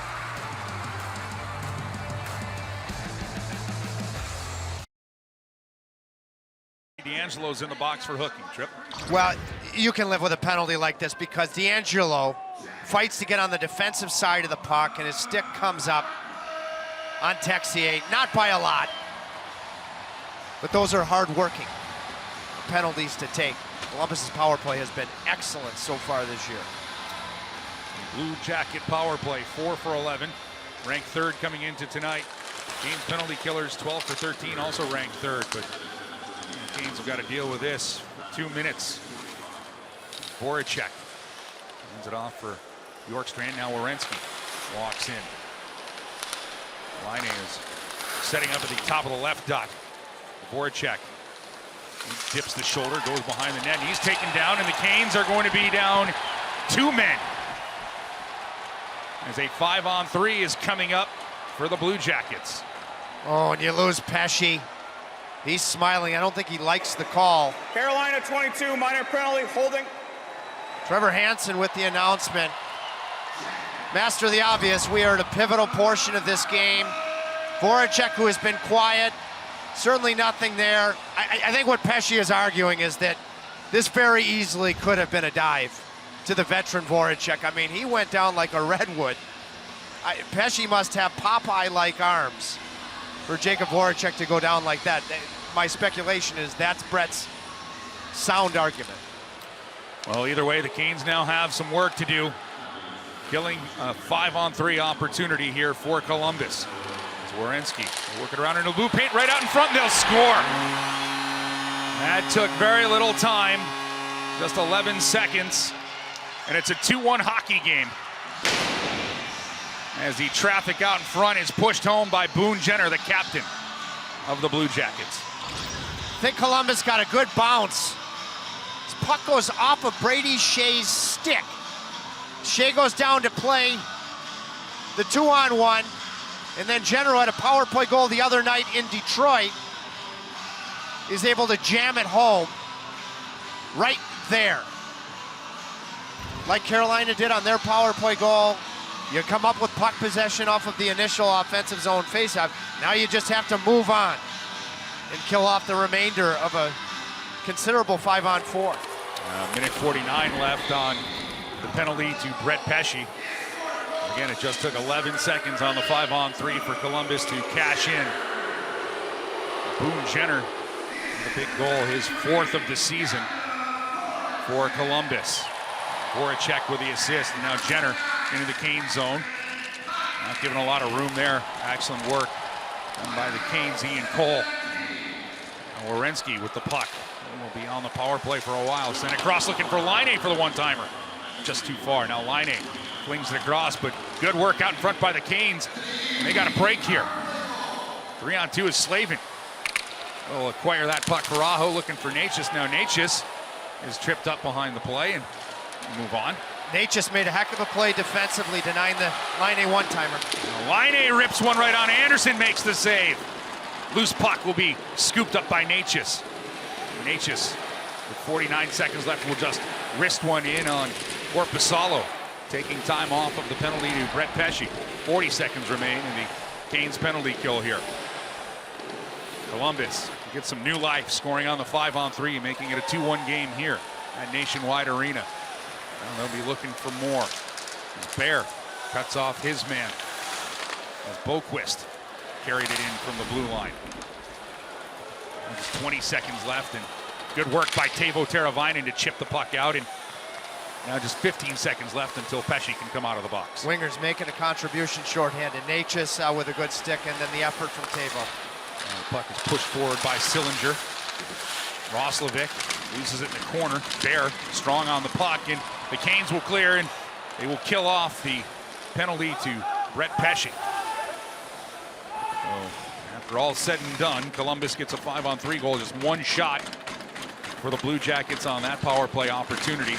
D'Angelo's in the box for hooking. Trip.
Well, you can live with a penalty like this because D'Angelo fights to get on the defensive side of the puck, and his stick comes up on Texier. Not by a lot, but those are hard-working penalties to take. Columbus's power play has been excellent so far this year.
Blue Jacket power play, 4 for 11. Ranked third coming into tonight. Canes penalty killers, 12 for 13, also ranked third, but the Canes have got to deal with this for 2 minutes. Voracek hands it off for Bjorkstrand. Now Werenski walks in. Laine is setting up at the top of the left dot. Voracek. He dips the shoulder, goes behind the net, and he's taken down, and the Canes are going to be down 2 men. As a 5-on-3 is coming up for the Blue Jackets.
Oh, and you lose Pesce. He's smiling. I don't think he likes the call.
Carolina 22, minor penalty, holding.
Trevor Hansen with the announcement. Master of the obvious, we are at a pivotal portion of this game. Voracek, who has been quiet, certainly nothing there. I think what Pesce is arguing is that this very easily could have been a dive to the veteran Voracek. I mean, he went down like a redwood. Pesce must have Popeye-like arms for Jacob Voracek to go down like that. My speculation is that's Brett's sound argument.
Well, either way, the Canes now have some work to do. Killing a 5-on-3 opportunity here for Columbus. It's Werenski working around in the blue paint right out in front, and they'll score. That took very little time, just 11 seconds, and it's a 2-1 hockey game. As the traffic out in front is pushed home by Boone Jenner, the captain of the Blue Jackets.
I think Columbus got a good bounce. This puck goes off of Brady Shea's stick. Shea goes down to play the 2-on-1, and then Jenner had a power play goal the other night in Detroit. Is able to jam it home right there. Like Carolina did on their power play goal. You come up with puck possession off of the initial offensive zone faceoff. Now you just have to move on and kill off the remainder of a considerable 5-on-4.
Minute 49 left on the penalty to Brett Pesce. Again, it just took 11 seconds on the 5-on-3 for Columbus to cash in. Boone Jenner, the big goal, his 4th of the season for Columbus. Voracek with the assist, and now Jenner into the Canes zone. Not giving a lot of room there. Excellent work done by the Canes, Ian Cole. And Werenski with the puck. He will be on the power play for a while. Send it across looking for Laine for the one-timer. Just too far. Now Laine flings it across, but good work out in front by the Canes. And they got a break here. 3-on-2 is Slavin. Will acquire that puck for Aho, looking for Natchez. Now Natchez is tripped up behind the play and move on.
Natchez made a heck of a play defensively, denying the Laine one-timer.
Laine rips one right on. Anderson makes the save. Loose puck will be scooped up by Natchez. Natchez, with 49 seconds left, will just wrist one in on Korpisalo. taking time off of the penalty to Brett Pesce. 40 seconds remain in the Canes penalty kill here. Columbus gets some new life, scoring on the 5-on-3, making it a 2-1 game here at Nationwide Arena. Well, they'll be looking for more. As Bear cuts off his man as Boquist carried it in from the blue line. Just 20 seconds left, and good work by Teuvo Teravainen to chip the puck out. And now just 15 seconds left until Pesce can come out of the box.
Wingers making a contribution shorthanded. Natchez with a good stick, and then the effort from Teuvo.
The puck is pushed forward by Sillinger. Roslovic loses it in the corner. Bear strong on the puck, and the Canes will clear, and they will kill off the penalty to Brett Pesce. So after all said and done, Columbus gets a 5-on-3 goal, just one shot for the Blue Jackets on that power play opportunity.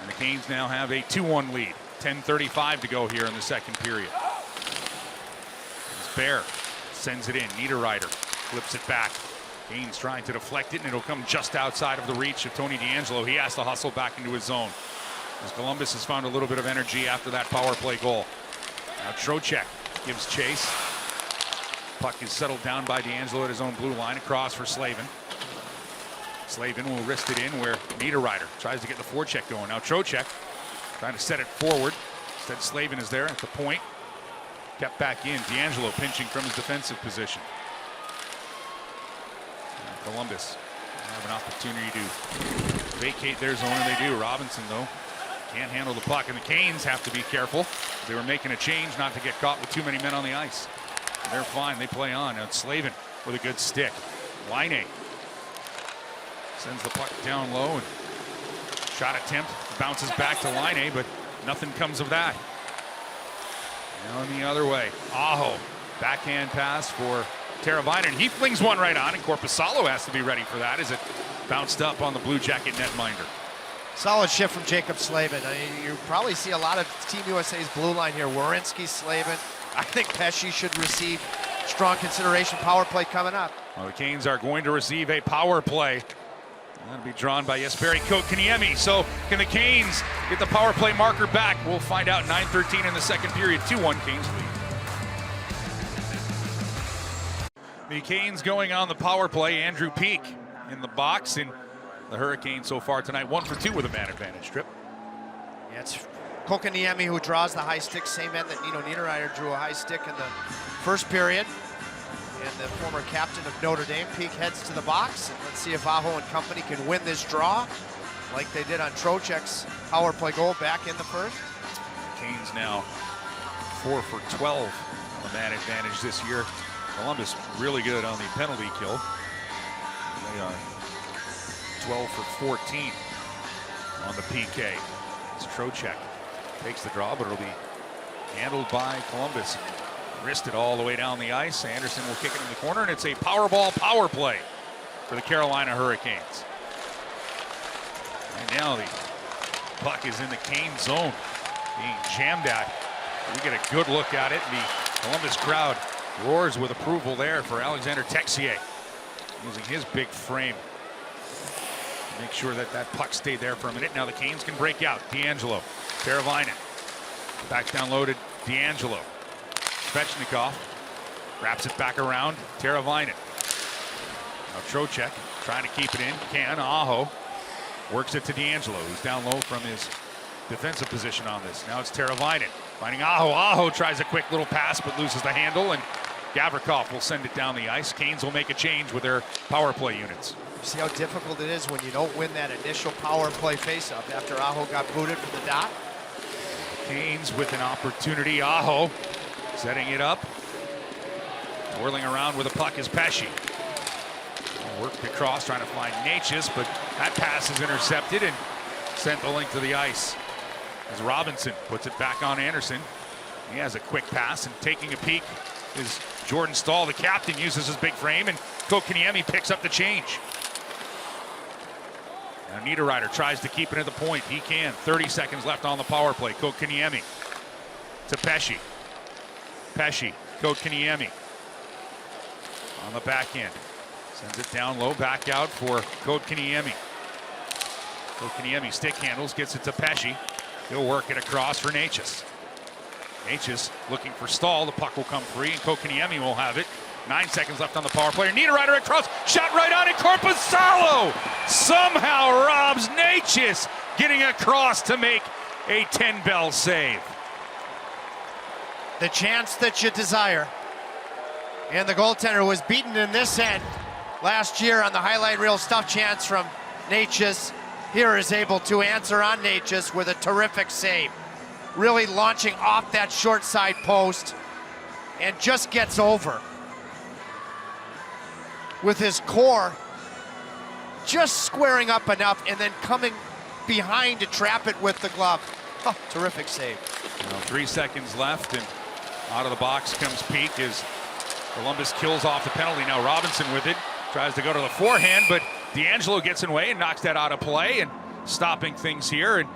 And the Canes now have a 2-1 lead. 10:35 to go here in the second period. As Bear sends it in. Niederreiter flips it back. Canes trying to deflect it, and it'll come just outside of the reach of Tony DeAngelo. He has to hustle back into his zone, as Columbus has found a little bit of energy after that power play goal. Now Trocheck gives chase. Puck is settled down by DeAngelo at his own blue line, across for Slavin. Slavin will wrist it in where Niederreiter tries to get the forecheck going. Now Trocheck trying to set it forward. Instead, Slavin is there at the point. Kept back in. DeAngelo pinching from his defensive position. And Columbus have an opportunity to vacate their zone, and they do. Robinson, though, can't handle the puck, and the Canes have to be careful. They were making a change not to get caught with too many men on the ice. And they're fine. They play on. Now it's Slavin with a good stick. Laine sends the puck down low, and shot attempt bounces back to Laine, but nothing comes of that. Now the other way, Aho, backhand pass for Teravainen. He flings one right on, and Korpisalo has to be ready for that as it bounced up on the Blue Jacket netminder.
Solid shift from Jacob Slavin. I mean, you probably see a lot of Team USA's blue line here. Werenski, Slavin. I think Pesce should receive strong consideration. Power play coming up.
Well, the Canes are going to receive a power play. That'll be drawn by Jesperi Kotkaniemi. So can the Canes get the power play marker back? We'll find out. 9:13 in the second period. 2-1 Canes lead. The Canes going on the power play. Andrew Peak in the box, and the Hurricanes so far tonight 1 for 2 with a man advantage trip.
Yeah, it's Kotkaniemi who draws the high stick. Same end that Nino Niederreiter drew a high stick in the first period. And the former captain of Notre Dame. Peak heads to the box, and let's see if Aho and company can win this draw like they did on Trocheck's power play goal back in the first.
Canes now 4 for 12 on the man advantage this year. Columbus really good on the penalty kill. They are 12 for 14 on the PK. As Trocheck takes the draw, but it'll be handled by Columbus. Wristed all the way down the ice. Anderson will kick it in the corner, and it's a Powerball power play for the Carolina Hurricanes. And now the puck is in the Canes zone, being jammed at. We get a good look at it. The Columbus crowd roars with approval there for Alexander Texier, using his big frame to make sure that that puck stayed there for a minute. Now the Canes can break out. DeAngelo, Teravainen, back down low to DeAngelo. Svechnikov wraps it back around. Teravainen. Now Trocheck trying to keep it in. Can. Aho works it to DeAngelo, who's down low from his defensive position on this. Now it's Teravainen finding Aho. Aho tries a quick little pass but loses the handle, and Gavrikov will send it down the ice. Canes will make a change with their power play units.
See how difficult it is when you don't win that initial power play faceoff after Aho got booted from the dot.
Canes with an opportunity. Aho setting it up. Whirling around with a puck is Pesce. Worked across trying to find Natchez, but that pass is intercepted and sent the length of the ice as Robinson puts it back on Anderson. He has a quick pass, and taking a peek is Jordan Staal. The captain uses his big frame, and Kotkaniemi picks up the change. Now Niederreiter tries to keep it at the point. He can. 30 seconds left on the power play. Kotkaniemi to Pesce. Pesce, Kotkaniemi on the back end. Sends it down low, back out for Kotkaniemi. Kotkaniemi stick handles, gets it to Pesce. He'll work it across for Natchez. Natchez looking for Stahl. The puck will come free, and Kokaniemi will have it. 9 seconds left on the power play. Niederreiter across, shot right on it. Korpisalo somehow robs Natchez, getting across to make a 10-bell save.
The chance that you desire. And the goaltender was beaten in this end last year on the highlight reel stuff chance from Natchez. Here is able to answer on Natchez with a terrific save. Really launching off that short side post and just gets over with his core just squaring up enough and then coming behind to trap it with the glove. Oh, terrific save.
3 seconds left, and out of the box comes Peak as Columbus kills off the penalty. Now Robinson with it, tries to go to the forehand, but D'Angelo gets in the way and knocks that out of play and stopping things here. And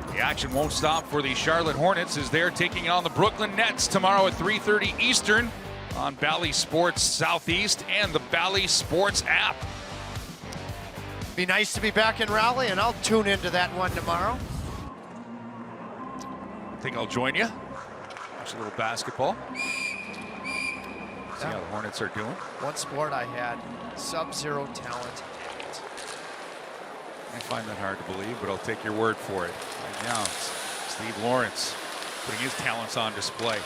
the action won't stop for the Charlotte Hornets as they're taking on the Brooklyn Nets tomorrow at 3:30 Eastern on Bally Sports Southeast and the Bally Sports app.
Be nice to be back in Raleigh, and I'll tune into that one tomorrow.
I think I'll join you. Watch a little basketball. See how the Hornets are doing.
One sport I had sub-zero talent.
I find that hard to believe, but I'll take your word for it. Right now, it's Steve Lawrence putting his talents on display.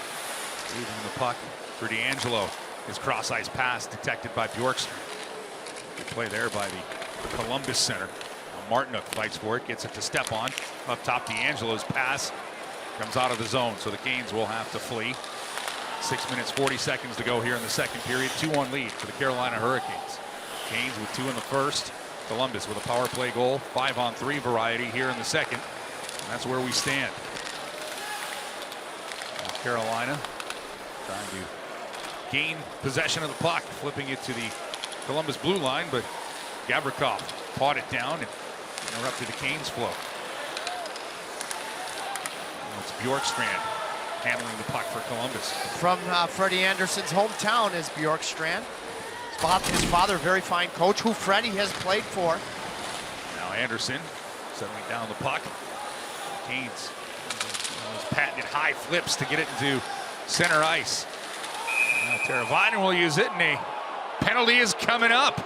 Leaving the puck for D'Angelo. His cross-ice pass detected by Bjorkstrand. Good play there by the Columbus center. Now Martinook fights for it, gets it to step on. Up top, D'Angelo's pass comes out of the zone, so the Canes will have to flee. 6 minutes, 40 seconds to go here in the second period. 2-1 lead for the Carolina Hurricanes. Canes with 2 in the first. Columbus with a power play goal. 5-on-3 variety here in the second. And that's where we stand. Now Carolina trying to gain possession of the puck, flipping it to the Columbus blue line, but Gavrikov fought it down and interrupted the Canes flow. Now it's Bjorkstrand handling the puck for Columbus.
From Freddie Anderson's hometown is Bjorkstrand. His father, very fine coach, who Freddie has played for.
Now Anderson settling down the puck. Canes patented high flips to get it into center ice. Now Teravainen will use it, and a penalty is coming up.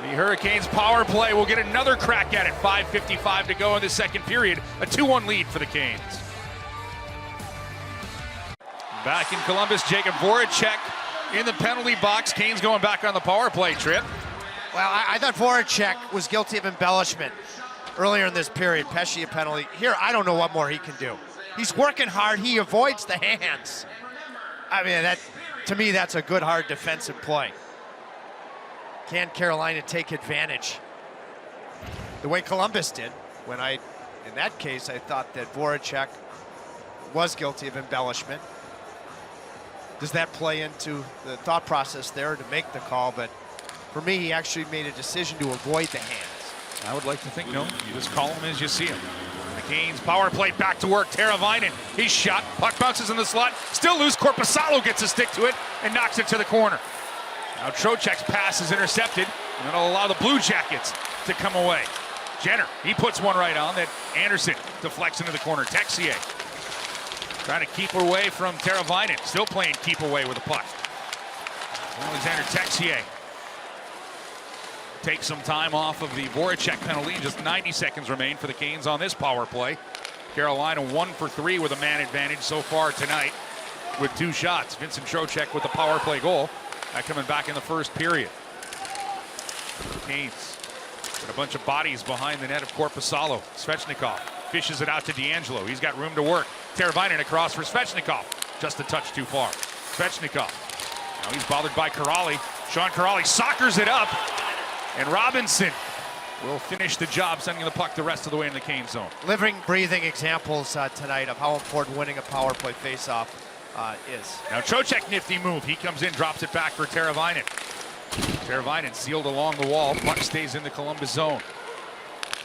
The Hurricanes power play will get another crack at it. 5:55 to go in the second period. A 2-1 lead for the Canes. Back in Columbus, Jacob Voracek in the penalty box. Canes going back on the power play trip.
Well, I thought Voracek was guilty of embellishment earlier in this period. Pesce a penalty. Here, I don't know what more he can do. He's working hard. He avoids the hands. I mean, to me, that's a good, hard defensive play. Can Carolina take advantage the way Columbus did? In that case, I thought that Voracek was guilty of embellishment. Does that play into the thought process there to make the call? But for me, he actually made a decision to avoid the hands.
I would like to think no. You just call him as you see him. The Canes power play back to work. Teravainen, he's shot. Puck bounces in the slot. Still loose. Korpisalo gets a stick to it and knocks it to the corner. Now Trocheck's pass is intercepted, and that'll allow the Blue Jackets to come away. Jenner, he puts one right on that. Anderson deflects into the corner. Texier trying to keep away from Teravainen. Still playing keep away with the puck. Alexander Texier takes some time off of the Voracek penalty. Just 90 seconds remain for the Canes on this power play. Carolina 1 for 3 with a man advantage so far tonight with 2 shots. Vincent Trocheck with the power play goal. That coming back in the first period. Canes got a bunch of bodies behind the net of Korpisalo. Svechnikov fishes it out to D'Angelo. He's got room to work. Teravainen across for Svechnikov. Just a touch too far. Svechnikov. Now he's bothered by Kuraly. Sean Kuraly soccers it up. And Robinson will finish the job, sending the puck the rest of the way in the Canes zone.
Living, breathing examples tonight of how important winning a power play faceoff is.
Now Trocheck, nifty move. He comes in, drops it back for Teravainen. Teravainen sealed along the wall. Puck stays in the Columbus zone.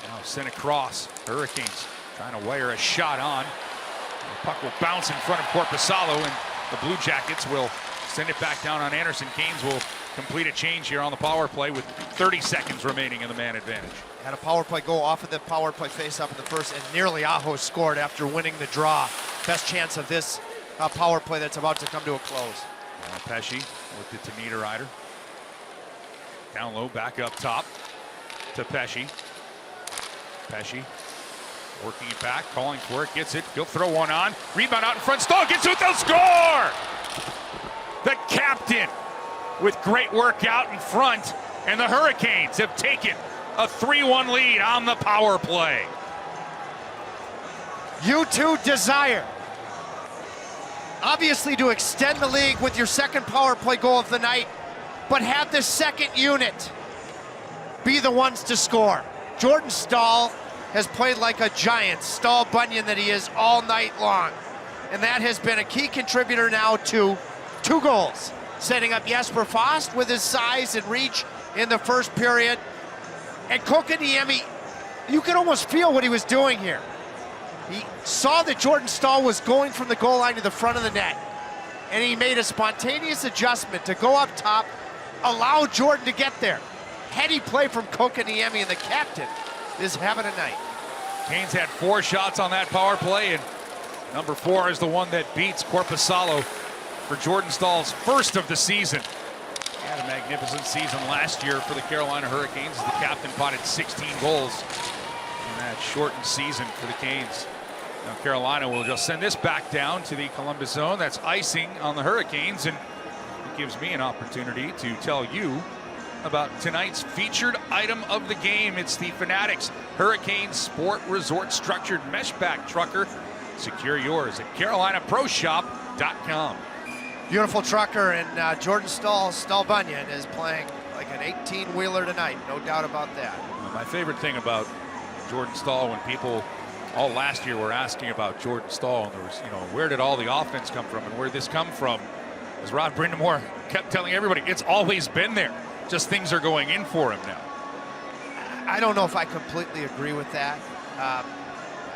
Now sent across. Hurricanes trying to wire a shot on. The puck will bounce in front of Korpisalo, and the Blue Jackets will send it back down on Anderson. Canes will complete a change here on the power play with 30 seconds remaining in the man advantage.
Had a power play go off of the power play face-off in the first, and nearly Aho scored after winning the draw. Best chance of this power play that's about to come to a close.
Pesce looked it to Niederreiter. Down low, back up top to Pesce. Pesce working it back, calling for it, gets it. He'll throw one on. Rebound out in front. Stahl gets it. They'll score! The captain with great work out in front, and the Hurricanes have taken a 3-1 lead on the power play.
You two desire, obviously, to extend the league with your second power play goal of the night, but have the second unit be the ones to score. Jordan Stahl has played like a giant, Stahl Bunyan that he is, all night long. And that has been a key contributor now to 2 goals, setting up Jesper Fast with his size and reach in the first period. And Kokaniemi, you could almost feel what he was doing here. He saw that Jordan Stahl was going from the goal line to the front of the net, and he made a spontaneous adjustment to go up top, allow Jordan to get there. Heady play from Kokaniemi, and the captain is having a night.
Canes had 4 shots on that power play, and number 4 is the one that beats Korpisalo for Jordan Stahl's first of the season. He had a magnificent season last year for the Carolina Hurricanes. The captain potted 16 goals in that shortened season for the Canes. Now Carolina will just send this back down to the Columbus zone. That's icing on the Hurricanes, and it gives me an opportunity to tell you about tonight's featured item of the game. It's the Fanatics Hurricane Sport Resort Structured Meshback Trucker. Secure yours at CarolinaProShop.com.
Beautiful trucker, and Jordan Stahl Bunyan is playing like an 18-wheeler tonight, no doubt about that.
My favorite thing about Jordan Stahl, when people all last year were asking about Jordan Stahl, and there was, where did all the offense come from and where did this come from, as Rod Brindamore kept telling everybody, it's always been there. Just things are going in for him now.
I don't know if I completely agree with that. I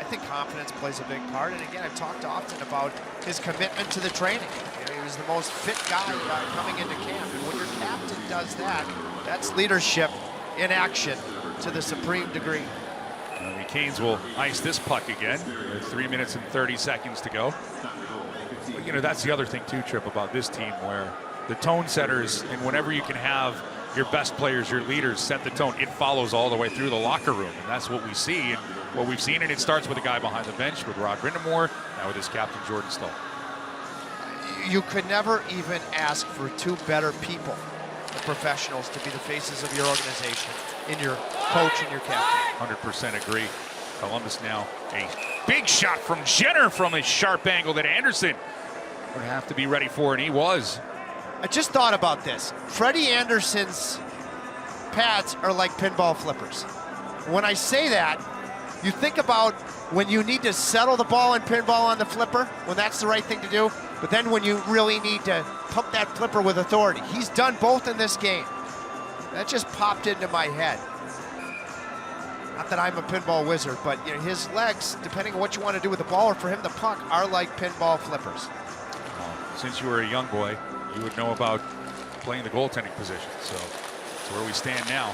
think confidence plays a big part. And again, I've talked often about his commitment to the training. He was the most fit guy coming into camp. And when your captain does that, that's leadership in action to the supreme degree.
The Canes will ice this puck again with 3 minutes and 30 seconds to go. But, that's the other thing too, Trip, about this team, where the tone setters, and whenever you can have your best players, your leaders set the tone, it follows all the way through the locker room. And that's what we see and what we've seen. And it starts with a guy behind the bench with Rod Brindamore, now with his captain, Jordan Stahl.
You could never even ask for 2 better people, the professionals, to be the faces of your organization, in your coach and your captain.
100% agree. Columbus now a big shot from Jenner from a sharp angle that Anderson would have to be ready for, and he was.
I just thought about this. Freddie Anderson's pads are like pinball flippers. When I say that, you think about when you need to settle the ball in pinball on the flipper, when that's the right thing to do, but then when you really need to pump that flipper with authority. He's done both in this game. That just popped into my head. Not that I'm a pinball wizard, but his legs, depending on what you want to do with the ball or for him the puck, are like pinball flippers.
Since you were a young boy, you would know about playing the goaltending position. So that's where we stand now.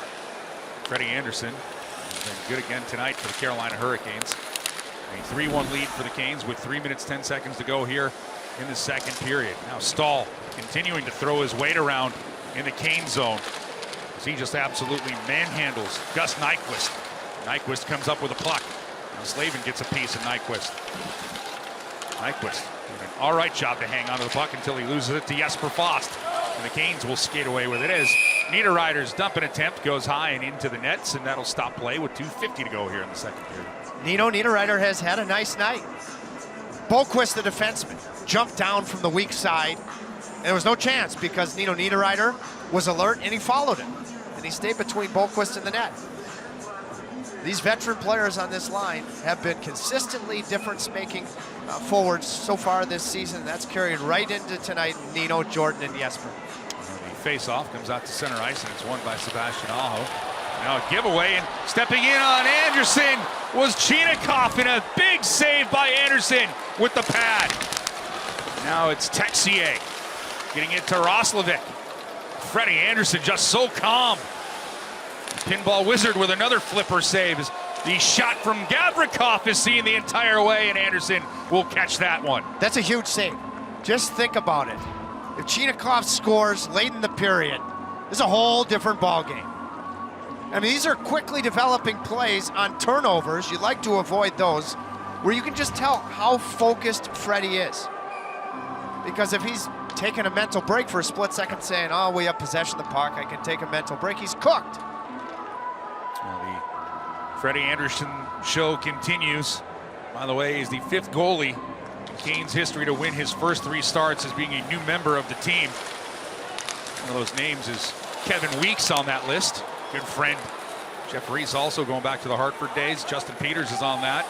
Freddie Anderson has been good again tonight for the Carolina Hurricanes. A 3-1 lead for the Canes with 3 minutes, 10 seconds to go here in the second period. Now Stahl continuing to throw his weight around in the Cane zone as he just absolutely manhandles Gus Nyquist. Nyquist comes up with a puck. Now Slavin gets a piece of Nyquist. Nyquist doing an all right job to hang onto the puck until he loses it to Jesper Fast. And the Canes will skate away with it as Niederreiter's dumping attempt goes high and into the nets, and that'll stop play with 2:50 to go here in the second period.
Nino Niederreiter has had a nice night. Boquist, the defenseman, jumped down from the weak side. And there was no chance because Nino Niederreiter was alert and he followed him. And he stayed between Boquist and the net. These veteran players on this line have been consistently difference-making forwards so far this season. That's carried right into tonight. Nino, Jordan, and Jesper.
The face-off comes out to center ice, and it's won by Sebastian Aho. Now a giveaway, and stepping in on Anderson was Chinakhov, and a big save by Anderson with the pad. Now it's Texier getting it to Roslovic. Freddie Anderson just so calm. Pinball Wizard with another flipper save. The shot from Gavrikov is seen the entire way, and Anderson will catch that one.
That's a huge save. Just think about it. If Chinakhov scores late in the period, it's a whole different ball game. I mean, these are quickly developing plays on turnovers. You'd like to avoid those, where you can just tell how focused Freddie is. Because if he's taking a mental break for a split second saying, oh, we have possession of the puck, I can take a mental break, he's cooked.
Well, the Freddie Anderson show continues. By the way, he's the 5th goalie in Canes history to win his first 3 starts as being a new member of the team. One of those names is Kevin Weeks on that list. Good friend. Jeff Reese also going back to the Hartford days. Justin Peters is on that.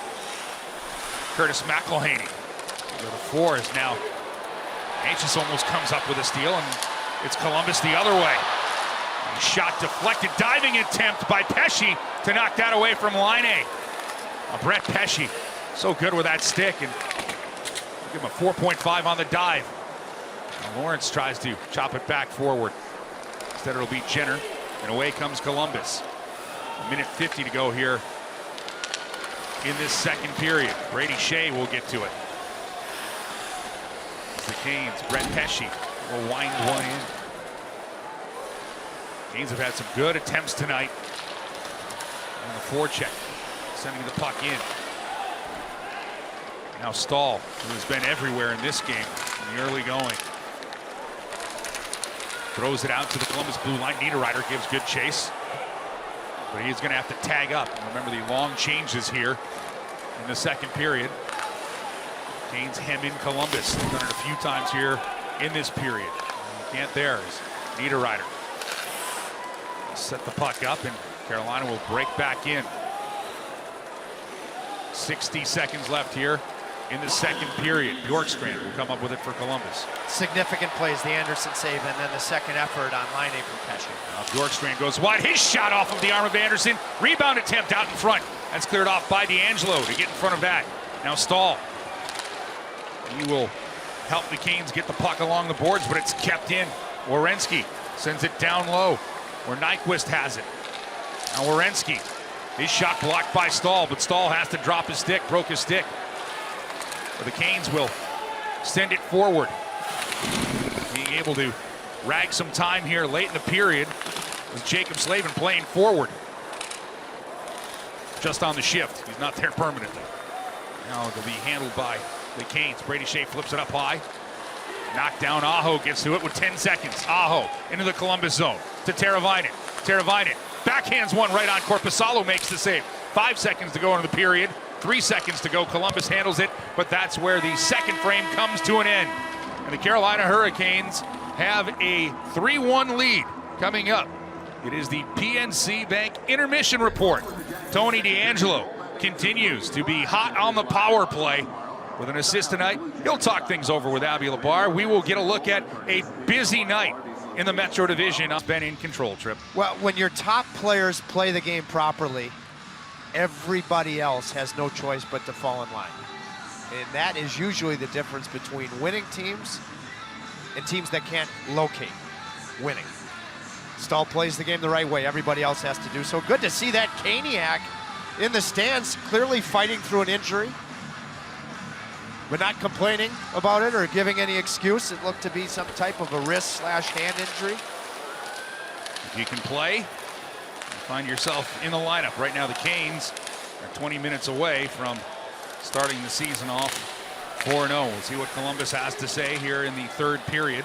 Curtis McElhaney. The 4 is now anxious, almost comes up with a steal, and it's Columbus the other way. Shot deflected, diving attempt by Pesce to knock that away from Laine. Brett Pesce, so good with that stick, and give him a 4.5 on the dive. Now Lawrence tries to chop it back forward. Instead it'll be Jenner, and away comes Columbus. 1:50 to go here in this second period. Brady Shea will get to it. As the Canes, Brett Pesce will wind one in. Canes have had some good attempts tonight on the forecheck, sending the puck in. Now Stahl, who has been everywhere in this game in the early going, throws it out to the Columbus blue line. Niederreiter gives good chase, but he's going to have to tag up. And remember the long changes here in the second period. Canes hem in Columbus. They've done it a few times here in this period. Can't there is Niederreiter. Set the puck up, and Carolina will break back in. 60 seconds left here in the second period. Bjorkstrand will come up with it for Columbus.
Significant plays, the Anderson save, and then the second effort on Laine from Pesce.
Now Bjorkstrand goes wide. His shot off of the arm of Anderson. Rebound attempt out in front. That's cleared off by D'Angelo to get in front of that. Now Stahl. He will help the Canes get the puck along the boards, but it's kept in. Werenski sends it down low where Nyquist has it. Now Werenski. His shot blocked by Stahl, but Stahl has to drop his stick, broke his stick. But the Canes will send it forward. Being able to rag some time here late in the period with Jacob Slavin playing forward. Just on the shift. He's not there permanently. Now it'll be handled by the Canes. Brady Shea flips it up high. Knocked down. Aho gets to it with 10 seconds. Aho into the Columbus zone to Teravainen. Teravainen backhands one right on Korpisalo, makes the save. 5 seconds to go into the period. 3 seconds to go. Columbus handles it, but that's where the second frame comes to an end. And the Carolina Hurricanes have a 3-1 lead coming up. It is the PNC Bank intermission report. Tony DeAngelo continues to be hot on the power play with an assist tonight. He'll talk things over with Abby Labar. We will get a look at a busy night in the Metro Division. I've been in control, Trip.
Well, when your top players play the game properly, everybody else has no choice but to fall in line. And that is usually the difference between winning teams and teams that can't locate winning. Stahl plays the game the right way. Everybody else has to do so. Good to see that Kaniak in the stands, clearly fighting through an injury, but not complaining about it or giving any excuse. It looked to be some type of a wrist/hand injury.
If you can play, you find yourself in the lineup. Right now the Canes are 20 minutes away from starting the season off 4-0. We'll see what Columbus has to say here in the third period.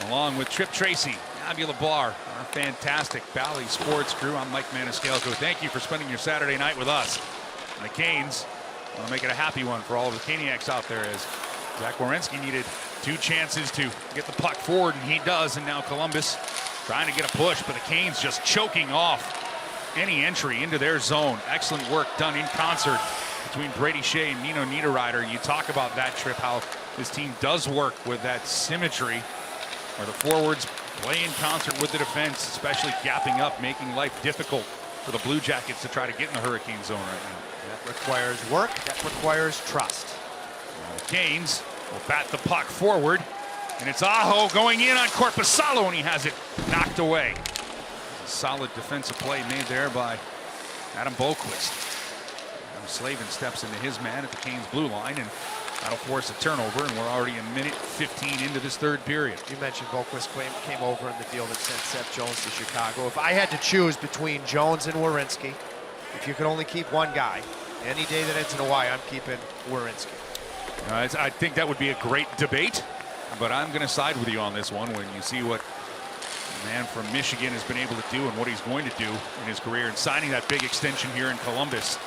Along with Trip Tracy, Abby Labar, our fantastic Bally Sports crew, I'm Mike Maniscalco. Thank you for spending your Saturday night with us. And the Canes want to make it a happy one for all of the Caniacs out there, as Zach Werenski needed 2 chances to get the puck forward, and he does. And now Columbus trying to get a push, but the Canes just choking off any entry into their zone. Excellent work done in concert between Brady Shea and Nino Niederreiter. You talk about that, Trip, how this team does work with that symmetry where the forwards play in concert with the defense, especially gapping up, making life difficult for the Blue Jackets to try to get in the Hurricane zone right now.
That requires work, that requires trust.
The Canes will bat the puck forward. And it's Aho going in on Korpisalo, and he has it knocked away. A solid defensive play made there by Adam Boqvist. Slavin steps into his man at the Canes blue line, and that'll force a turnover, and we're already a minute 15 into this third period.
You mentioned Boqvist came over in the deal that sent Seth Jones to Chicago. If I had to choose between Jones and Werenski, if you could only keep one guy, any day that ends in a Y, I'm keeping Werenski.
I think that would be a great debate, but I'm going to side with you on this one when you see what the man from Michigan has been able to do and what he's going to do in his career, and signing that big extension here in Columbus.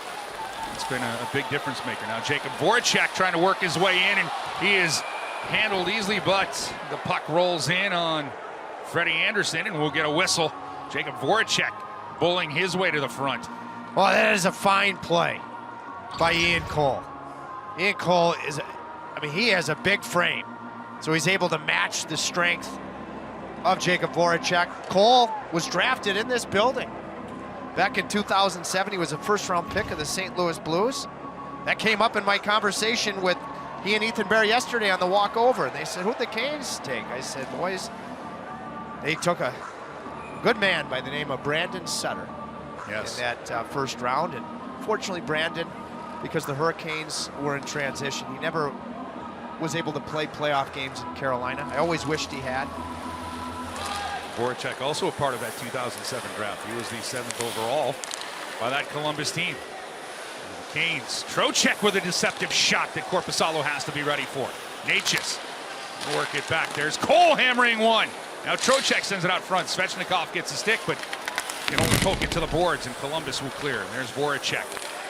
It's been a big difference maker. Now Jakub Voracek trying to work his way in, and he is handled easily, but the puck rolls in on Freddie Anderson, and we'll get a whistle. Jakub Voracek bowling his way to the front.
Well, that is a fine play by Ian Cole. Ian Cole he has a big frame, so he's able to match the strength of Jakub Voracek. Cole was drafted in this building. Back in 2007, he was a first-round pick of the St. Louis Blues. That came up in my conversation with he and Ethan Bear yesterday on the walk over. And they said, who'd the Canes take? I said, boys, they took a good man by the name of Brandon Sutter in that first round. And fortunately, Brandon, because the Hurricanes were in transition, he never was able to play playoff games in Carolina. I always wished he had.
Voracek also a part of that 2007 draft. He was the 7th overall by that Columbus team. The Canes, Trocheck with a deceptive shot that Korpisalo has to be ready for. Natchez work it back. There's Cole hammering one. Now Trocheck sends it out front. Svechnikov gets a stick, but can only poke it to the boards, and Columbus will clear. And there's Voracek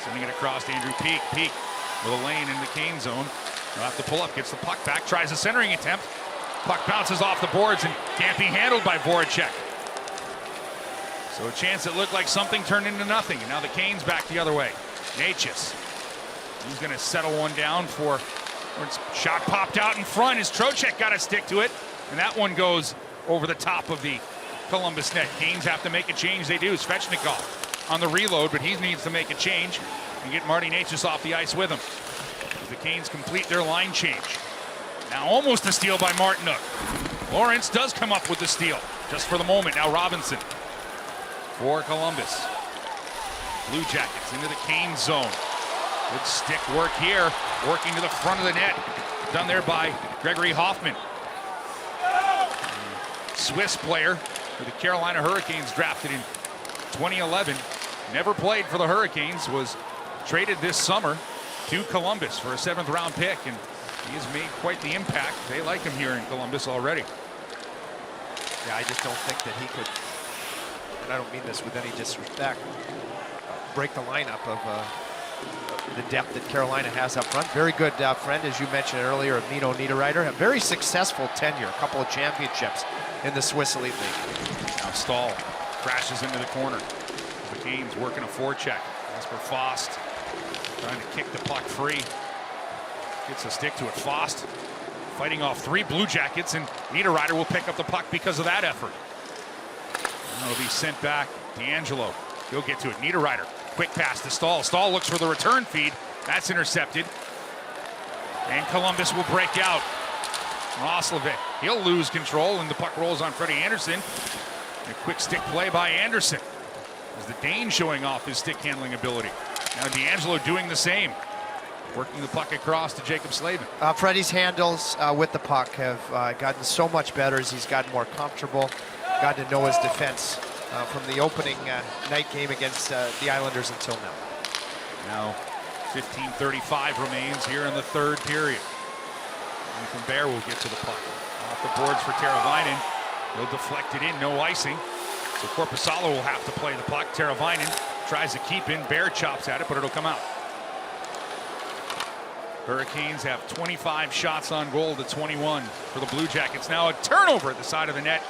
sending it across to Andrew Peeke. Peeke with a lane in the Cane zone. He'll have to pull up, gets the puck back, tries a centering attempt. Puck bounces off the boards and can't be handled by Voracek. So a chance that looked like something turned into nothing. And now the Canes back the other way. Natchez. He's going to settle one down for shot popped out in front as Trocheck got a stick to it. And that one goes over the top of the Columbus net. Canes have to make a change. They do. Svechnikov on the reload, but he needs to make a change and get Marty Natchez off the ice with him. As the Canes complete their line change. Now almost a steal by Martinook. Lawrence does come up with the steal. Just for the moment. Now Robinson for Columbus. Blue Jackets into the Cane zone. Good stick work here. Working to the front of the net. Done there by Gregory Hoffman. Swiss player for the Carolina Hurricanes, drafted in 2011. Never played for the Hurricanes. Was traded this summer to Columbus for a 7th round pick. And he has made quite the impact. They like him here in Columbus already.
Yeah, I just don't think that he could, and I don't mean this with any disrespect, break the lineup of the depth that Carolina has up front. Very good friend, as you mentioned earlier, of Nino Niederreiter. A very successful tenure, a couple of championships in the Swiss Elite League.
Now Stahl crashes into the corner. The Canes working a forecheck. Jesper Fost trying to kick the puck free. Gets a stick to it. Fost fighting off 3 Blue Jackets, and Niederreiter will pick up the puck because of that effort. And it'll be sent back. D'Angelo, he'll get to it. Niederreiter, quick pass to Stahl. Stahl looks for the return feed. That's intercepted. And Columbus will break out. Roslovic, he'll lose control, and the puck rolls on Freddie Anderson. A quick stick play by Anderson. As the Dane showing off his stick handling ability. Now D'Angelo doing the same. Working the puck across to Jaccob Slavin.
Freddie's handles with the puck have gotten so much better as he's gotten more comfortable, gotten to know his defense from the opening night game against the Islanders until now.
Now 15:35 remains here in the third period. Ethan Bear will get to the puck. Off the boards for Teravainen. He'll deflect it in, no icing. So Korpisalo will have to play the puck. Teravainen tries to keep in. Bear chops at it, but it'll come out. Hurricanes have 25 shots on goal to 21 for the Blue Jackets. Now a turnover at the side of the net.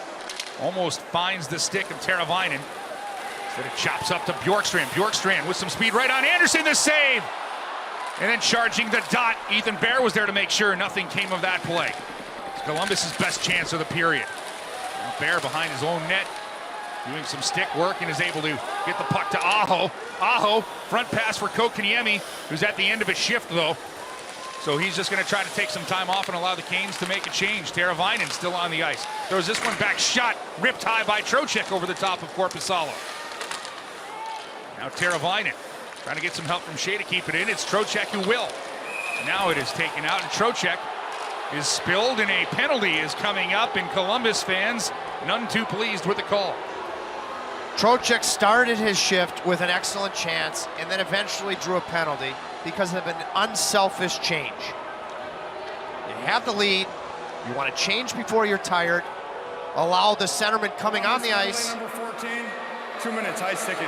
Almost finds the stick of Teravainen. Instead it chops up to Bjorkstrand. Bjorkstrand with some speed right on Anderson, the save! And then charging the dot. Ethan Bear was there to make sure nothing came of that play. It's Columbus's best chance of the period. Now Bear behind his own net, doing some stick work, and is able to get the puck to Aho. Aho, front pass for Kotkaniemi, who's at the end of his shift though. So he's just going to try to take some time off and allow the Canes to make a change. Teravainen still on the ice. Throws this one back, shot, ripped high by Trocheck over the top of Korpisalo. Now Teravainen trying to get some help from Shea to keep it in. It's Trocheck who will. Now it is taken out, and Trocheck is spilled, and a penalty is coming up, and Columbus fans none too pleased with the call.
Trocheck started his shift with an excellent chance and then eventually drew a penalty because of an unselfish change. You have the lead, you want to change before you're tired, allow the centerman coming on the ice.
Number 14, 2 minutes, high sticking.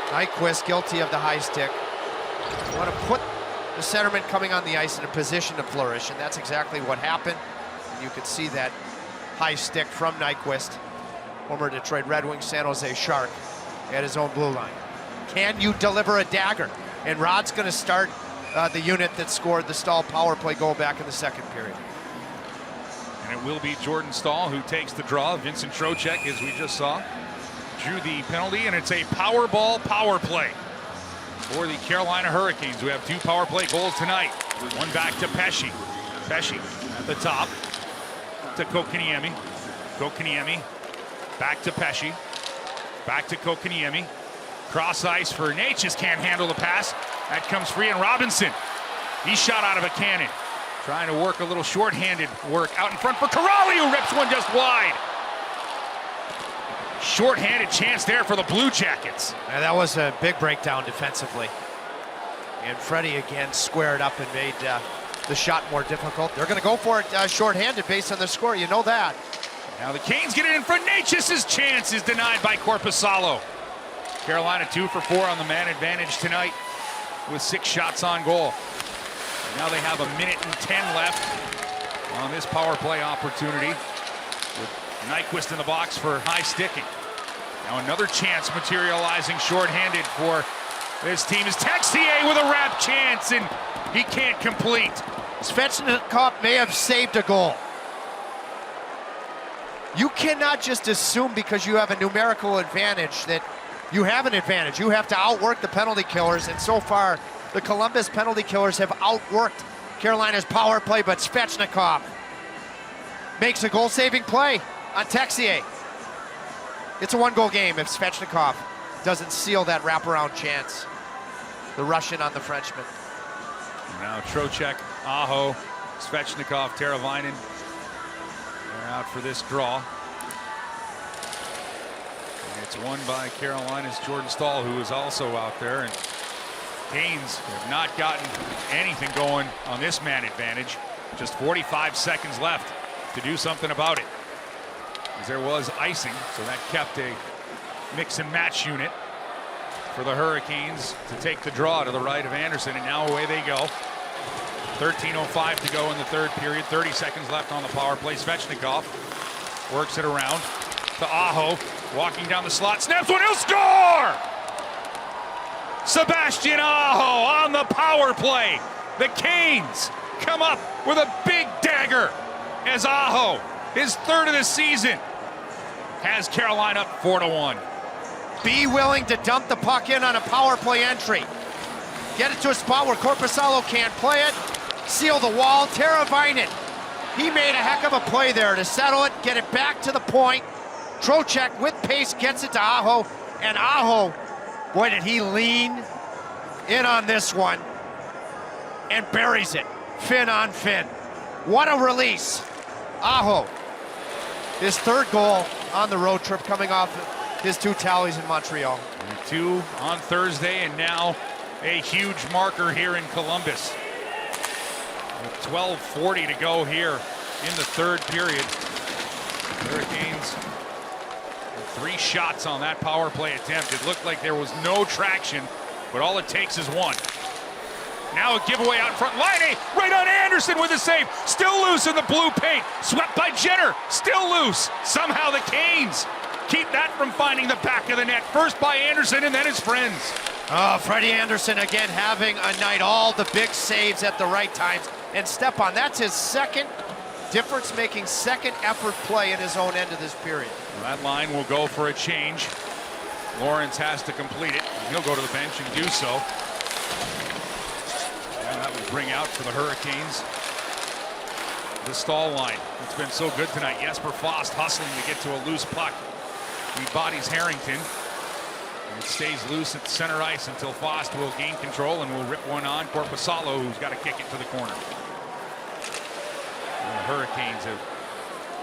Nyquist guilty of the high stick. You want to put the centerman coming on the ice in a position to flourish, and that's exactly what happened. You could see that high stick from Nyquist, former Detroit Red Wings, San Jose Shark, at his own blue line. Can you deliver a dagger? And Rod's going to start the unit that scored the Stahl power play goal back in the second period.
And it will be Jordan Stahl who takes the draw. Vincent Trocheck, as we just saw, drew the penalty, and it's a Powerball power play for the Carolina Hurricanes, who have 2 power play goals tonight. One back to Pesce. Pesce at the top to Kokaniemi. Kokaniemi back to Pesce. Back to Kokaniemi. Cross ice for Natchez, can't handle the pass. That comes free, and Robinson, he's shot out of a cannon. Trying to work a little shorthanded work out in front for Corrali, who rips one just wide. Shorthanded chance there for the Blue Jackets.
And that was a big breakdown defensively. And Freddie again squared up and made the shot more difficult. They're going to go for it shorthanded based on the score. You know that.
Now the Canes get it in front. Natchez's chance is denied by Korpisalo. Carolina 2 for 4 on the man advantage tonight with 6 shots on goal. And now they have 1:10 left on this power play opportunity, with Nyquist in the box for high sticking. Now another chance materializing shorthanded for this team is Texier with a wrap chance, and he can't complete.
Svechnikov may have saved a goal. You cannot just assume because you have a numerical advantage that you have an advantage. You have to outwork the penalty killers, and so far the Columbus penalty killers have outworked Carolina's power play, but Svechnikov makes a goal-saving play on Texier. It's a 1-goal game if Svechnikov doesn't seal that wraparound chance. The Russian on the Frenchman.
Now Trocheck, Aho, Svechnikov, Teravainen, they're out for this draw. And it's won by Carolina's Jordan Stahl, who is also out there. And Canes have not gotten anything going on this man advantage. Just 45 seconds left to do something about it, as there was icing, so that kept a mix and match unit for the Hurricanes to take the draw to the right of Anderson, and now away they go. 13:05 to go in the third period. 30 seconds left on the power play. Svechnikov works it around to Aho, walking down the slot, snaps one, he'll score! Sebastian Aho on the power play. The Canes come up with a big dagger as Aho, his 3rd of the season, has Carolina up 4-1.
Be willing to dump the puck in on a power play entry. Get it to a spot where Korpisalo can't play it. Seal the wall. Teravainen, he made a heck of a play there to settle it, get it back to the point. Trocheck with pace gets it to Aho, and Aho, boy, did he lean in on this one and buries it, fin on fin. What a release. Aho, his 3rd goal on the road trip, coming off his 2 tallies in Montreal.
And 2 on Thursday, and now a huge marker here in Columbus. With 12:40 to go here in the 3rd period. Hurricanes with 3 shots on that power play attempt. It looked like there was no traction, but all it takes is 1. Now a giveaway out in front. Line right on Anderson with a save. Still loose in the blue paint. Swept by Jenner. Still loose. Somehow the Canes keep that from finding the back of the net. First by Anderson and then his friends.
Oh, Freddie Anderson again having a night. All the big saves at the right times. And Stepan, that's his 2nd difference-making, 2nd effort play in his own end of this period.
Well, that line will go for a change. Lawrence has to complete it. He'll go to the bench and do so. And that was bring out for the Hurricanes. The stall line. It's been so good tonight. Jesper Fast hustling to get to a loose puck. He bodies Harrington. And it stays loose at center ice until Fast will gain control and will rip one on Korpisalo, who's got to kick it to the corner. And the Hurricanes have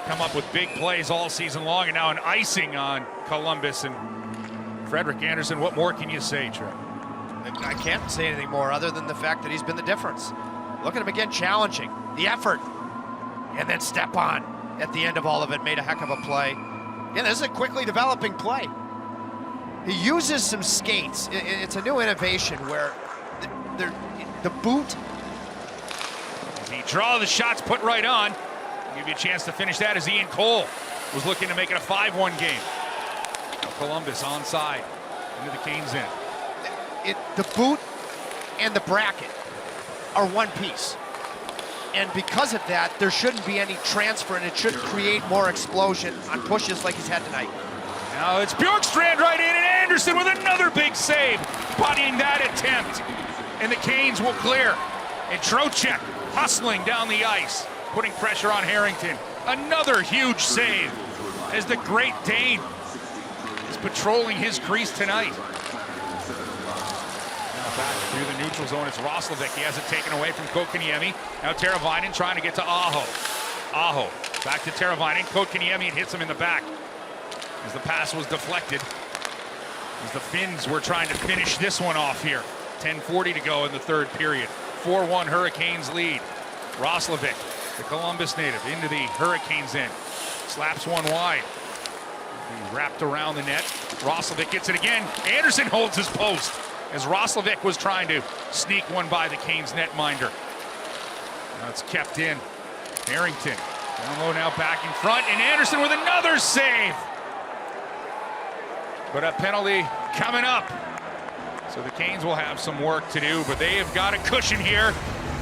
come up with big plays all season long, and now an icing on Columbus. And Frederik Andersen, what more can you say, Trey?
I can't say anything more other than the fact that he's been the difference. Look at him again, challenging, the effort, and then step on at the end of all of it, made a heck of a play. Yeah, this is a quickly developing play. He uses some skates. It's a new innovation where the boot.
He draw the shots put right on. Give you a chance to finish that as Ian Cole was looking to make it a 5-1 game. Now Columbus onside into the Canes end.
The boot and the bracket are one piece. And because of that, there shouldn't be any transfer, and it should create more explosion on pushes like he's had tonight.
Now it's Bjorkstrand right in, and Andersen with another big save, bodying that attempt. And the Canes will clear. And Trocheck hustling down the ice, putting pressure on Harrington. Another huge save as the Great Dane is patrolling his crease tonight. Now back through the neutral zone, it's Roslovic. He has it taken away from Kotkaniemi. Now Teravainen trying to get to Aho. Aho back to Teravainen. Kotkaniemi hits him in the back as the pass was deflected. As the Finns were trying to finish this one off here. 10:40 to go in the third period. 4-1 Hurricanes lead. Roslovic, the Columbus native, into the Hurricanes end. Slaps one wide. He wrapped around the net. Roslovic gets it again. Andersen holds his post as Roslovic was trying to sneak one by the Canes netminder. Now it's kept in. Harrington down low now back in front, and Andersen with another save. But a penalty coming up. So the Canes will have some work to do, but they have got a cushion here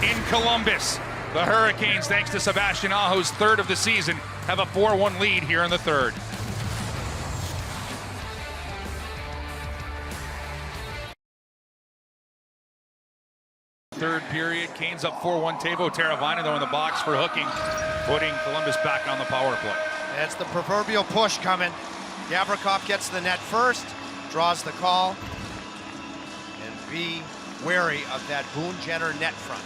in Columbus. The Hurricanes, thanks to Sebastian Aho's third of the season, have a 4-1 lead here in the third. Third period, Canes up 4-1. Teuvo Teravainen though in the box for hooking, putting Columbus back on the power play.
That's the proverbial push coming. Gavrikov gets the net first, draws the call, and be wary of that Boone Jenner net front.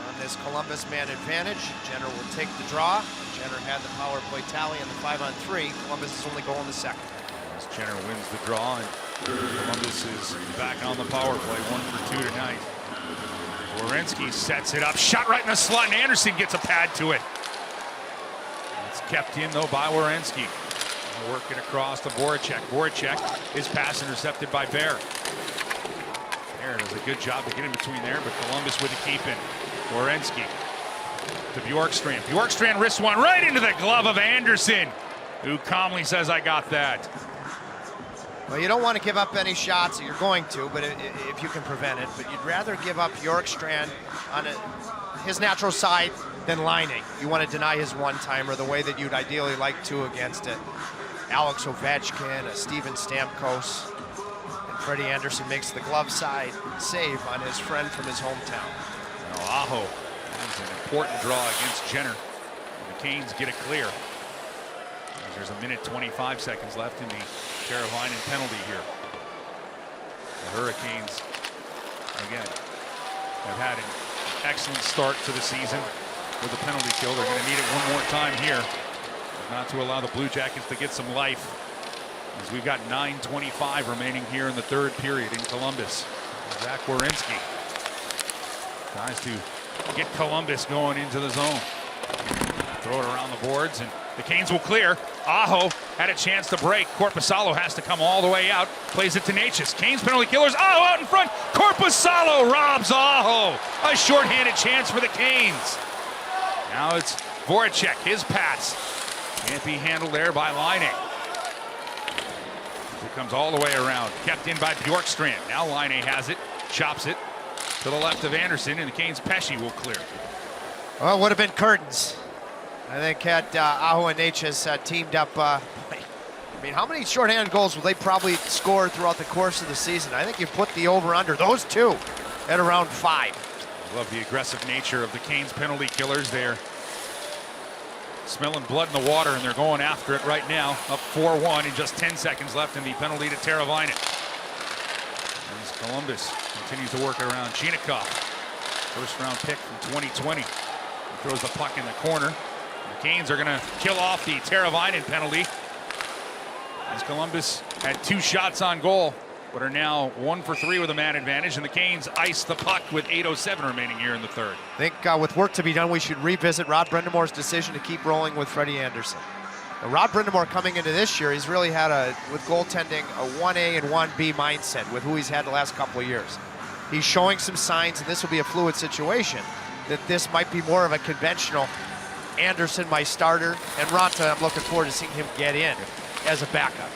On this Columbus man advantage, Jenner will take the draw. Jenner had the power play tally in the 5-on-3. Columbus is only goal in the second.
As Jenner wins the draw, and Columbus is back on the power play, 1 for 2 tonight. Werenski sets it up, shot right in the slot, and Andersen gets a pad to it. It's kept in though by Werenski. Working across to Voracek. Voracek, his pass intercepted by Bear. Bear does a good job to get in between there, but Columbus with the keep in. Werenski to Bjorkstrand. Bjorkstrand wrists one right into the glove of Andersen, who calmly says, "I got that."
Well, you don't want to give up any shots. You're going to, but if you can prevent it. But you'd rather give up Bjorkstrand on his natural side than Laine. You want to deny his one-timer the way that you'd ideally like to against it. Alex Ovechkin, a Steven Stamkos, and Freddie Andersen makes the glove side save on his friend from his hometown.
Now Aho has an important draw against Jenner. And the Canes get it clear. There's a minute 25 seconds left in the Teravainen penalty here. The Hurricanes, again, have had an excellent start to the season with the penalty kill. They're going to need it one more time here, not to allow the Blue Jackets to get some life, as we've got 9:25 remaining here in the third period in Columbus. Zach Werenski tries to get Columbus going into the zone. Throw it around the boards, and the Canes will clear. Aho had a chance to break. Korpisalo has to come all the way out. Plays it to Necas. Canes penalty killers. Aho out in front. Korpisalo robs Aho. A shorthanded chance for the Canes. Now it's Voracek. His pass can't be handled there by Laine. It comes all the way around. Kept in by Bjorkstrand. Now Laine has it. Chops it to the left of Andersen, and the Canes' Pesce will clear.
Well, it would have been curtains. I think had Aho and Necas teamed up. I mean, how many shorthanded goals will they probably score throughout the course of the season? I think you put the over-under, those two, at around 5.
Love the aggressive nature of the Canes penalty killers. They're smelling blood in the water, and they're going after it right now. Up 4-1 and just 10 seconds left in the penalty to Teravainen. As Columbus continues to work around Chinikov. First round pick from 2020. He throws the puck in the corner. The Canes are going to kill off the Teravainen penalty, as Columbus had 2 shots on goal, but are now 1 for 3 with a man advantage, and the Canes ice the puck with 8:07 remaining here in the third.
I think with work to be done, we should revisit Rod Brendamore's decision to keep rolling with Freddie Anderson. Now, Rod Brindamore coming into this year, he's really had with goaltending, a 1A and 1B mindset with who he's had the last couple of years. He's showing some signs, and this will be a fluid situation, that this might be more of a conventional Anderson, my starter, and Ranta, I'm looking forward to seeing him get in as a backup.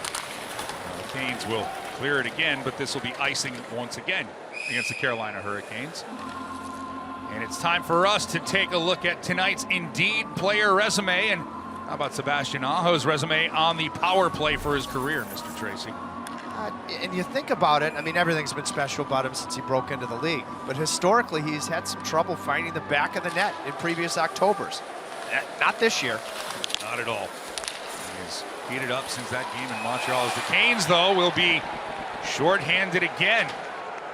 The Canes will clear it again, but this will be icing once again against the Carolina Hurricanes. And it's time for us to take a look at tonight's Indeed player resume. And how about Sebastian Aho's resume on the power play for his career, Mr. Tracy?
And you think about it, I mean, everything's been special about him since he broke into the league. But historically, he's had some trouble finding the back of the net in previous Octobers. Not this year.
Not at all. He has heated up since that game in Montreal. As the Canes, though, will be shorthanded again,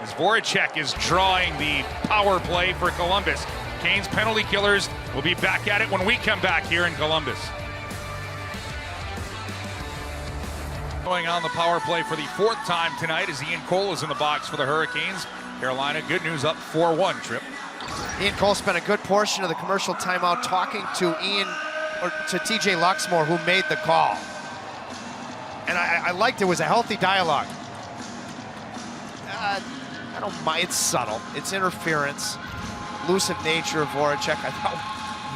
as Voracek is drawing the power play for Columbus. Canes penalty killers will be back at it when we come back here in Columbus. Going on the power play for the 4th time tonight as Ian Cole is in the box for the Hurricanes. Carolina, good news, up 4-1, Trip.
Ian Cole spent a good portion of the commercial timeout talking to TJ Luxmore, who made the call. And I liked it. Was a healthy dialogue. I don't mind, it's subtle. It's interference. Elusive nature of Voracek. I thought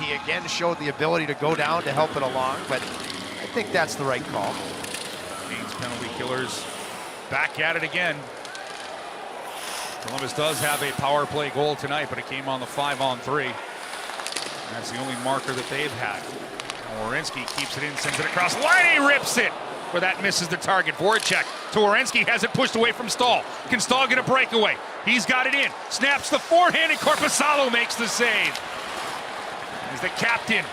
he again showed the ability to go down to help it along, but I think that's the right call.
Canes penalty killers back at it again. Columbus does have a power play goal tonight, but it came on the 5-on-3. And that's the only marker that they've had. Werenski keeps it in, sends it across line, he rips it, where that misses the target. Voracek to Werenski, has it pushed away from Stahl. Can Stahl get a breakaway? He's got it in, snaps the forehand, and Korpisalo makes the save. As the captain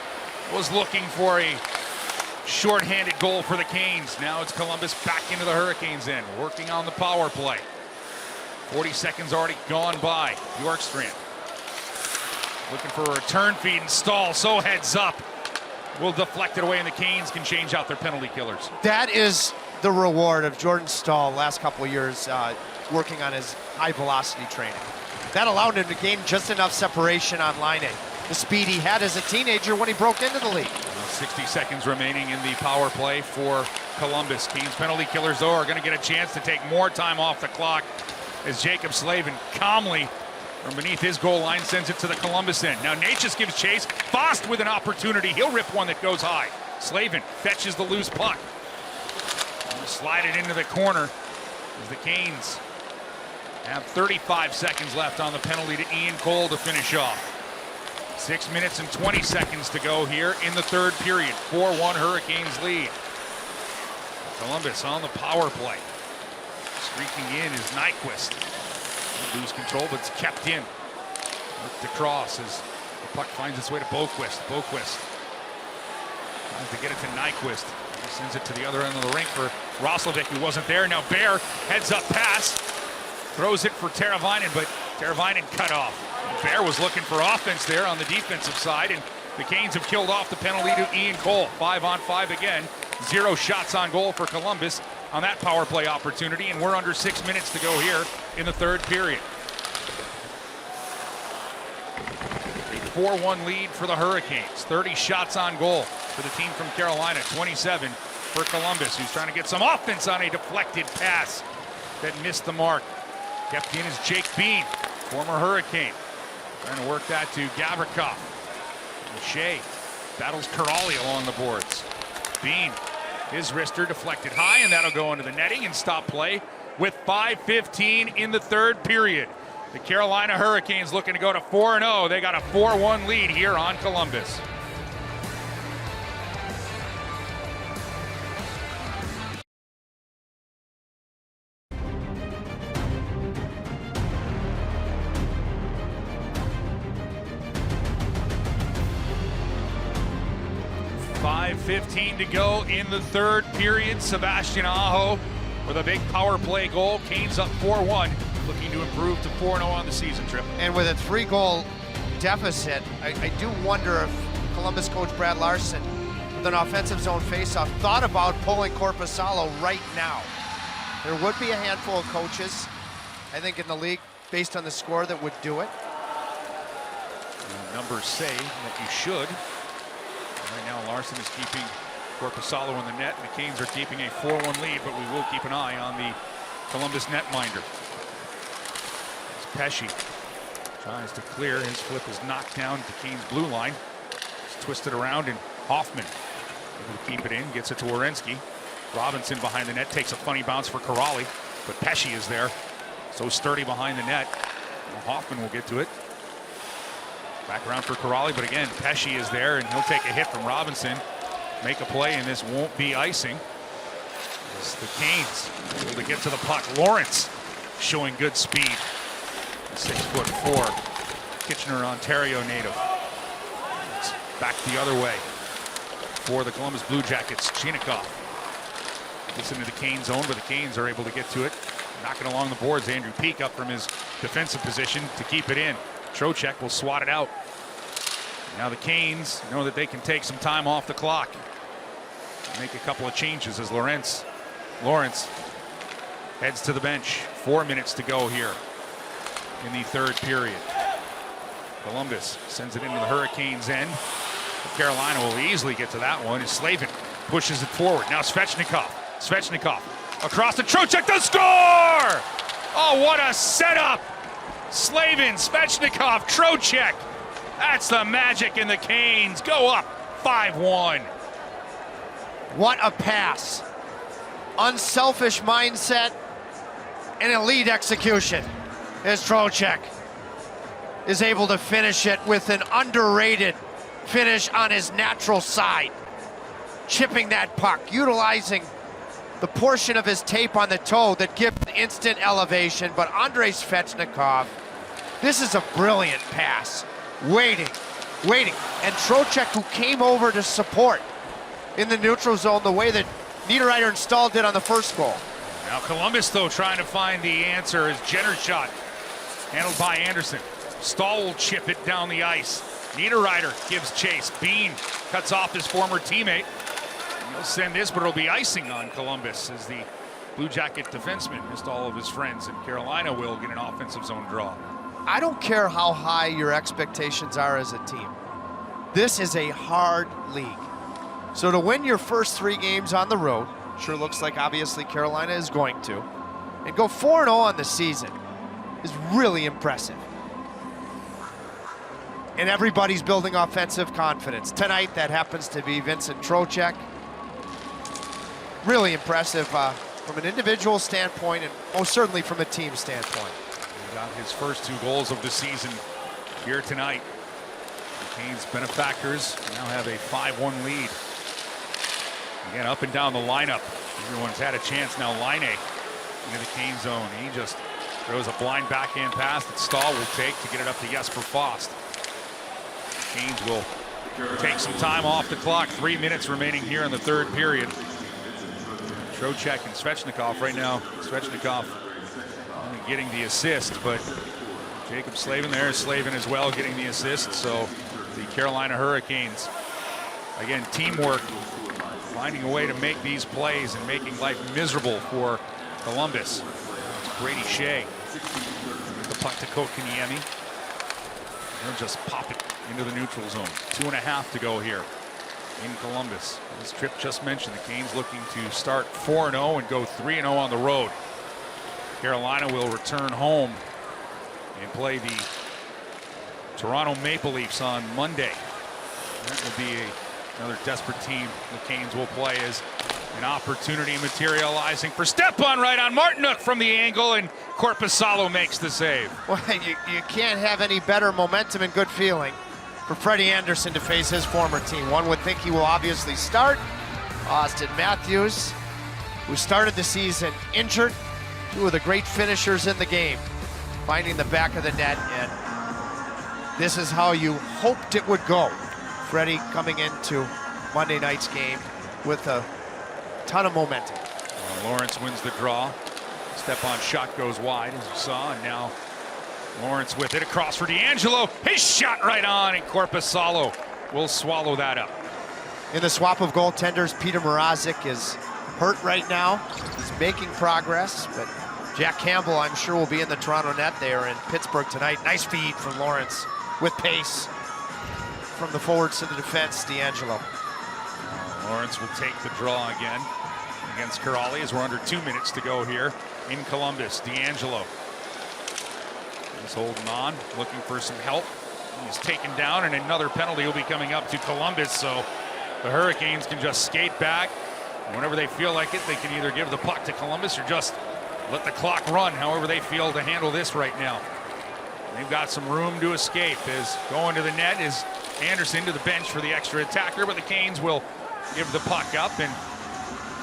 was looking for a shorthanded goal for the Canes. Now it's Columbus back into the Hurricanes end, working on the power play. 40 seconds already gone by. Bjorkstrand looking for a return feed, and Stahl, so heads up, will deflect it away, and the Canes can change out their penalty killers.
That is the reward of Jordan Stahl last couple of years working on his high velocity training. That allowed him to gain just enough separation on line A. The speed he had as a teenager when he broke into the league.
60 seconds remaining in the power play for Columbus. Canes penalty killers, though, are going to get a chance to take more time off the clock as Jacob Slavin calmly from beneath his goal line sends it to the Columbus end. Now Natchez gives chase. Fost with an opportunity. He'll rip one that goes high. Slavin fetches the loose puck. Slide it into the corner as the Canes have 35 seconds left on the penalty to Ian Cole to finish off. 6 minutes and 20 seconds to go here in the third period. 4-1 Hurricanes lead. Columbus on the power play. Streaking in is Nyquist. Lose control, but it's kept in. Look to cross as the puck finds its way to Boquist. Boquist tries to get it to Nyquist. He sends it to the other end of the rink for Roslovic, who wasn't there. Now Bear heads up pass. Throws it for Teravainen, but Teravainen cut off. Bear was looking for offense there on the defensive side, and the Canes have killed off the penalty to Ian Cole. 5-on-5 again. 0 shots on goal for Columbus on that power play opportunity, and we're under 6 minutes to go here in the third period. A 4-1 lead for the Hurricanes. 30 shots on goal for the team from Carolina. 27 for Columbus, who's trying to get some offense on a deflected pass that missed the mark. Kept in is Jake Bean, former Hurricane. Trying to work that to Gavrikov. Shea battles Kuraly along the boards. Bean, his wrister deflected high, and that'll go into the netting and stop play with 5:15 in the third period. The Carolina Hurricanes looking to go to 4-0. They got a 4-1 lead here on Columbus. 5:15 to go in the third period. Sebastian Aho with a big power play goal. Canes up 4-1, looking to improve to 4-0 on the season, Trip.
And with a 3-goal deficit, I do wonder if Columbus coach Brad Larson, with an offensive zone faceoff, thought about pulling Korpisalo right now. There would be a handful of coaches, I think, in the league, based on the score, that would do it.
And numbers say that you should. Right now, Larson is keeping Korpisalo in the net. The Canes are keeping a 4-1 lead, but we will keep an eye on the Columbus netminder. As Pesce tries to clear, his flip is knocked down to Canes' blue line. It's twisted around, and Hoffman able to keep it in, gets it to Werenski. Robinson behind the net, takes a funny bounce for Corrali, but Pesce is there, so sturdy behind the net. Well, Hoffman will get to it. Back around for Corrali, but again, Pesce is there, and he'll take a hit from Robinson, make a play, and this won't be icing. As the Canes able to get to the puck. Lawrence showing good speed. 6'4", Kitchener, Ontario native. It's back the other way for the Columbus Blue Jackets. Chinakhov gets into the Canes zone, but the Canes are able to get to it. Knocking along the boards, Andrew Peak up from his defensive position to keep it in. Trocheck will swat it out. Now the Canes know that they can take some time off the clock. Make a couple of changes as Lawrence heads to the bench. 4 minutes to go here in the third period. Columbus sends it into the Hurricanes' end. Carolina will easily get to that one as Slavin pushes it forward. Now Svechnikov across the Trocheck to score! Oh, what a setup! Slavin, Svechnikov, Trocheck. That's the magic, in the Canes go up 5-1.
What a pass. Unselfish mindset and elite execution as Trocheck is able to finish it with an underrated finish on his natural side. Chipping that puck, utilizing the portion of his tape on the toe that gives instant elevation. But Andrei Svechnikov, this is a brilliant pass. Waiting. And Trocheck, who came over to support in the neutral zone the way that Niederreiter and Stahl did on the first goal.
Now Columbus, though, trying to find the answer as Jenner's shot handled by Anderson. Stahl will chip it down the ice. Niederreiter gives chase. Bean cuts off his former teammate. He'll send this, but it'll be icing on Columbus as the Blue Jacket defenseman missed all of his friends, and Carolina will get an offensive zone draw.
I don't care how high your expectations are as a team. This is a hard league. So to win your first 3 games on the road, sure looks like obviously Carolina is going to, and go 4-0 on the season is really impressive. And everybody's building offensive confidence. Tonight, that happens to be Vincent Trocheck. Really impressive from an individual standpoint, and most certainly from a team standpoint.
He got his first 2 goals of the season here tonight. The Canes benefactors now have a 5-1 lead. Again, up and down the lineup. Everyone's had a chance now. Line into the Canes zone. He just throws a blind backhand pass that Stahl will take to get it up to Jesper Fast. Canes will take some time off the clock. 3 minutes remaining here in the third period. Trocheck and Svechnikov right now. Svechnikov only getting the assist, but Jacob Slavin there. Slavin as well getting the assist. So the Carolina Hurricanes, again, teamwork, finding a way to make these plays and making life miserable for Columbus. It's Brady Shea. The puck to Kotkaniemi. He'll just pop it into the neutral zone. 2.5 to go here in Columbus. As Tripp just mentioned, the Canes looking to start 4-0 and go 3-0 on the road. Carolina will return home and play the Toronto Maple Leafs on Monday. That will be another desperate team the Canes will play, as an opportunity materializing for Stepan right on Martinook from the angle, and Korpisalo makes the save.
Well, you can't have any better momentum and good feeling for Freddie Anderson to face his former team. One would think he will obviously start. Austin Matthews, who started the season injured, 2 of the great finishers in the game, finding the back of the net, and this is how you hoped it would go. Freddie coming into Monday night's game with a ton of momentum.
Lawrence wins the draw. Step-on shot goes wide, as you saw, and now Lawrence with it across for D'Angelo. His shot right on, and Korpisalo will swallow that up.
In the swap of goaltenders, Peter Mrazek is hurt right now. He's making progress, but Jack Campbell, I'm sure, will be in the Toronto net there in Pittsburgh tonight. Nice feed from Lawrence with pace from the forwards to the defense, D'Angelo.
Lawrence will take the draw again against Kuraly as we're under 2 minutes to go here in Columbus. D'Angelo is holding on, looking for some help. He's taken down, and another penalty will be coming up to Columbus, so the Hurricanes can just skate back. Whenever they feel like it, they can either give the puck to Columbus or just let the clock run, however they feel to handle this right now. They've got some room to escape. As going to the net is Anderson to the bench for the extra attacker, but the Canes will give the puck up, and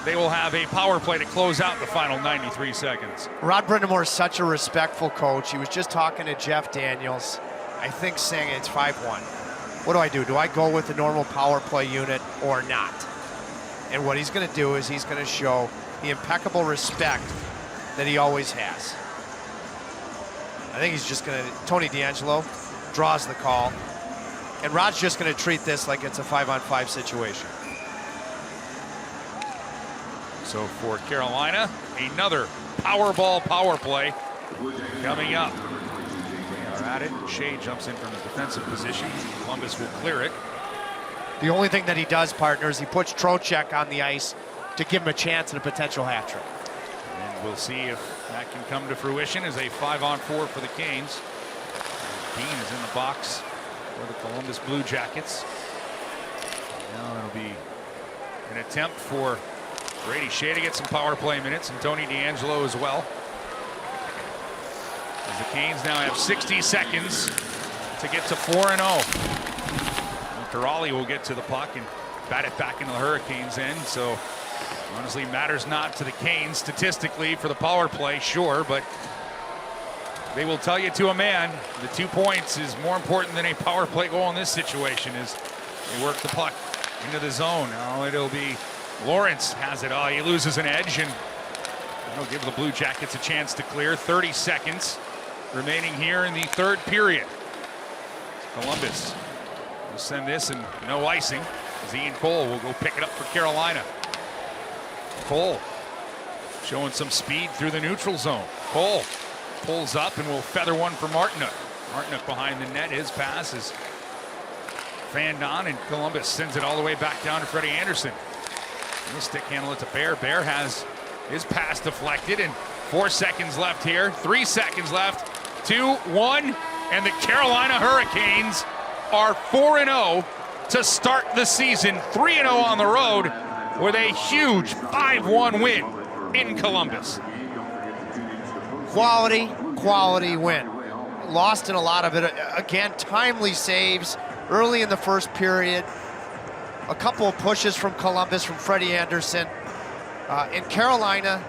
they will have a power play to close out the final 93 seconds.
Rod Brind'Amour is such a respectful coach. He was just talking to Jeff Daniels, I think, saying it's 5-1. What do? Do I go with the normal power play unit or not? And what he's going to do is he's going to show the impeccable respect that he always has. I think he's just going to, Tony D'Angelo draws the call, and Rod's just going to treat this like it's a 5-on-5 situation.
So for Carolina, another Powerball power play coming up. They are at it. Shea jumps in from the defensive position. Columbus will clear it.
The only thing that he does, partner, is he puts Trocheck on the ice to give him a chance at a potential hat trick.
And we'll see if that can come to fruition as a 5-on-4 for the Canes. Dean is in the box for the Columbus Blue Jackets. Now it'll be an attempt for Brady Shea to get some power play minutes, and Tony D'Angelo as well. As the Canes now have 60 seconds to get to 4-0. Kuraly will get to the puck and bat it back into the Hurricanes' end. So honestly, matters not to the Canes statistically for the power play, sure, but they will tell you to a man the 2 points is more important than a power play goal in this situation as they work the puck into the zone. Now it'll be Lawrence has it. Oh, he loses an edge, and that'll give the Blue Jackets a chance to clear. 30 seconds remaining here in the third period. Columbus will send this, and no icing, as Ian Cole will go pick it up for Carolina. Cole showing some speed through the neutral zone. Cole pulls up and will feather one for Martinook. Martinook behind the net. His pass is fanned on, and Columbus sends it all the way back down to Freddie Anderson. He'll stick handle it to Bear. Bear has his pass deflected, and 4 seconds left here. 3 seconds left. 2-1, and the Carolina Hurricanes are 4-0 to start the season. 3-0 on the road with a huge 5-1 win in Columbus.
Quality win. Lost in a lot of it. Again, timely saves early in the first period. A couple of pushes from Columbus, from Freddie Anderson. In Carolina,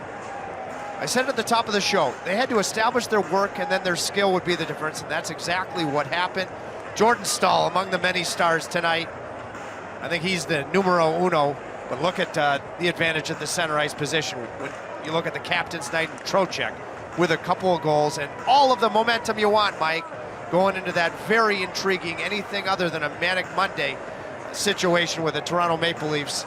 I said at the top of the show, they had to establish their work and then their skill would be the difference, and that's exactly what happened. Jordan Staal among the many stars tonight. I think he's the numero uno, but look at the advantage at the center ice position. When you look at the captain's night in Trocheck with a couple of goals and all of the momentum you want, Mike, going into that very intriguing, anything other than a manic Monday situation with the Toronto Maple Leafs